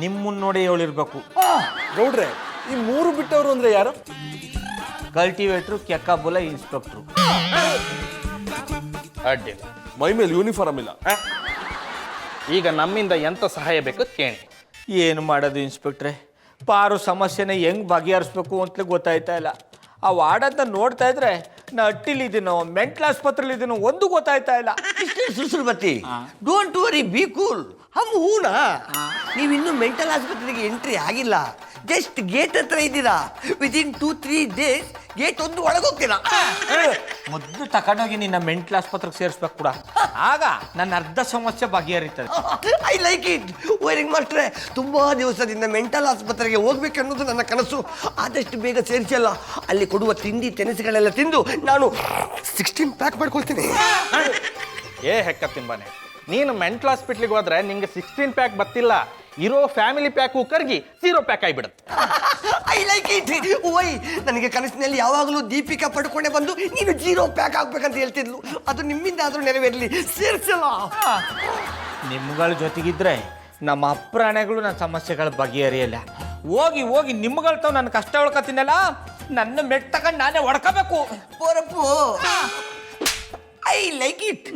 ನಿಮ್ಮನ್ನ ನೋಡಿ ಹೇಳಿರ್ಬೇಕು. ಗೌಡ್ರೆ, ಈ 3 ಬಿಟ್ಟವರು ಅಂದ್ರೆ ಯಾರು? ಕಲ್ಟಿವೇಟ್ರು, ಕೆಕ್ಕಬುಲ, ಇನ್ಸ್ಪೆಕ್ಟ್ರು. ಅಡ್ಡಿಲ್ಲ. ಮೈ ಮೇಲೆ ಯೂನಿಫಾರ್ಮ್ ಇಲ್ಲ. ಈಗ ನಮ್ಮಿಂದ ಎಂತ ಸಹಾಯ ಬೇಕು ಕೇಳಿ. ಏನು ಮಾಡೋದು ಇನ್ಸ್ಪೆಕ್ಟ್ರೆ? ಪಾರು ಸಮಸ್ಯೆನ ಹೆಂಗ್ ಬಗೆಹರಿಸ್ಬೇಕು ಅಂತಲೇ ಗೊತ್ತಾಯ್ತಾ ಇಲ್ಲ. ಆ ವಾರ್ಡಂತ ನೋಡ್ತಾ ಇದ್ರೆ ನಾ ಹಟ್ಟಿಲಿದ್ದೀನೋ ಮೆಂಟಲ್ ಆಸ್ಪತ್ರೆಲಿದ್ದೀನೋ ಒಂದು ಗೊತ್ತಾಯ್ತಾ ಇಲ್ಲ. ಸುಸುರು ಬತ್ತಿ, ಡೋಂಟ್ ವರಿ, ಬಿ ಕೂಲ್. ಹಮ್ ಹೂನಾ, ನೀವಿನ್ನೂ ಮೆಂಟಲ್ ಆಸ್ಪತ್ರೆಗೆ ಎಂಟ್ರಿ ಆಗಿಲ್ಲ, ಜಸ್ಟ್ ಗೇಟ್ ಹತ್ರ ಇದ್ದೀರಾ. ವಿದಿನ್ 2-3 ಡೇಸ್ ಗೇಟ್ ಒಂದು ಒಳಗೋಗ್ತೀರಾ. ಮೊದಲು ತಗೊಂಡೋಗಿ ನಿನ್ನ ಮೆಂಟಲ್ ಆಸ್ಪತ್ರೆಗೆ ಸೇರಿಸ್ಬೇಕು ಕೂಡ, ಆಗ ನನ್ನ ಅರ್ಧ ಸಮಸ್ಯೆ ಬಗೆಹರಿತದೆ. I like it. ವೈರಿಂಗ್ ಮಾಸ್ಟ್ರೆ, ತುಂಬಾ ದಿವಸದಿಂದ ಮೆಂಟಲ್ ಆಸ್ಪತ್ರೆಗೆ ಹೋಗ್ಬೇಕನ್ನೋದು ನನ್ನ ಕನಸು. ಆದಷ್ಟು ಬೇಗ ಸೇರಿಸಲ್ಲ, ಅಲ್ಲಿ ಕೊಡುವ ತಿಂಡಿ ತಿನಿಸುಗಳೆಲ್ಲ ತಿಂದು ನಾನು 16 ಪ್ಯಾಕ್ ಮಾಡ್ಕೊಳ್ತೀನಿ. ಏ ಹೆಕ್ಕ ತಿಂಬಾನೆ, ನೀನು ಮೆಂಟಲ್ ಹಾಸ್ಪಿಟ್ಲಿಗೆ ಹೋದ್ರೆ ನಿಂಗೆ 16 ಪ್ಯಾಕ್ ಬತ್ತಿಲ್ಲ, ಇರೋ ಫ್ಯಾಮಿಲಿ ಪ್ಯಾಕು ಕರ್ಗಿ 0 ಪ್ಯಾಕ್ ಆಗಿಬಿಡುತ್ತೆ. I like it. ಓಯ್, ನನಗೆ ಕನಸಿನಲ್ಲಿ ಯಾವಾಗಲೂ ದೀಪಿಕಾ ಪಡ್ಕೊಂಡೆ ಬಂದು ನೀನು 0 ಪ್ಯಾಕ್ ಆಗ್ಬೇಕಂತ ಹೇಳ್ತಿದ್ಲು. ಅದು ನಿಮ್ಮಿಂದ ಆದ್ರೂ ನೆರವೇರಲಿ, ಸೇರಿಸಲ್ಲ. ನಿಮ್ಗಳ ಜೊತೆಗಿದ್ರೆ ನಮ್ಮ ಅಪ್ರಾಣೆಗಳು ನನ್ನ ಸಮಸ್ಯೆಗಳ ಬಗೆಹರಿಯಲ್ಲ. ಹೋಗಿ ಹೋಗಿ ನಿಮ್ಗಳ ತಾವು ನನ್ನ ಕಷ್ಟ ಉಳ್ಕೊತೀನಲ್ಲ, ನನ್ನ ಮೆಟ್ ತಗೊಂಡು ನಾನೇ ಹೊಡ್ಕೋಬೇಕು. ಪೋರಪ್ಪು, ಐ ಲೈಕ್ ಇಟ್.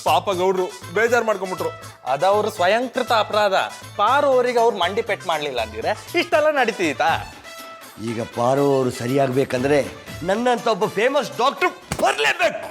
ಪಾಪ ಗೌಡ್ರು ಬೇಜಾರು ಮಾಡ್ಕೊಂಬಿಟ್ರು. ಅದವ್ರ ಸ್ವಯಂಕೃತ ಅಪರಾಧ. ಪಾರು ಅವರಿಗೆ ಅವ್ರು ಮಂಡಿ ಪೆಟ್ ಮಾಡ್ಲಿಲ್ಲ ಅಂದಿದ್ರೆ ಇಷ್ಟೆಲ್ಲ ನಡೀತೀತಾ? ಈಗ ಪಾರು ಅವರು ಸರಿಯಾಗಬೇಕಂದ್ರೆ ನನ್ನಂತ ಒಬ್ಬ ಫೇಮಸ್ ಡಾಕ್ಟರ್ ಬರಲೇಬೇಕು.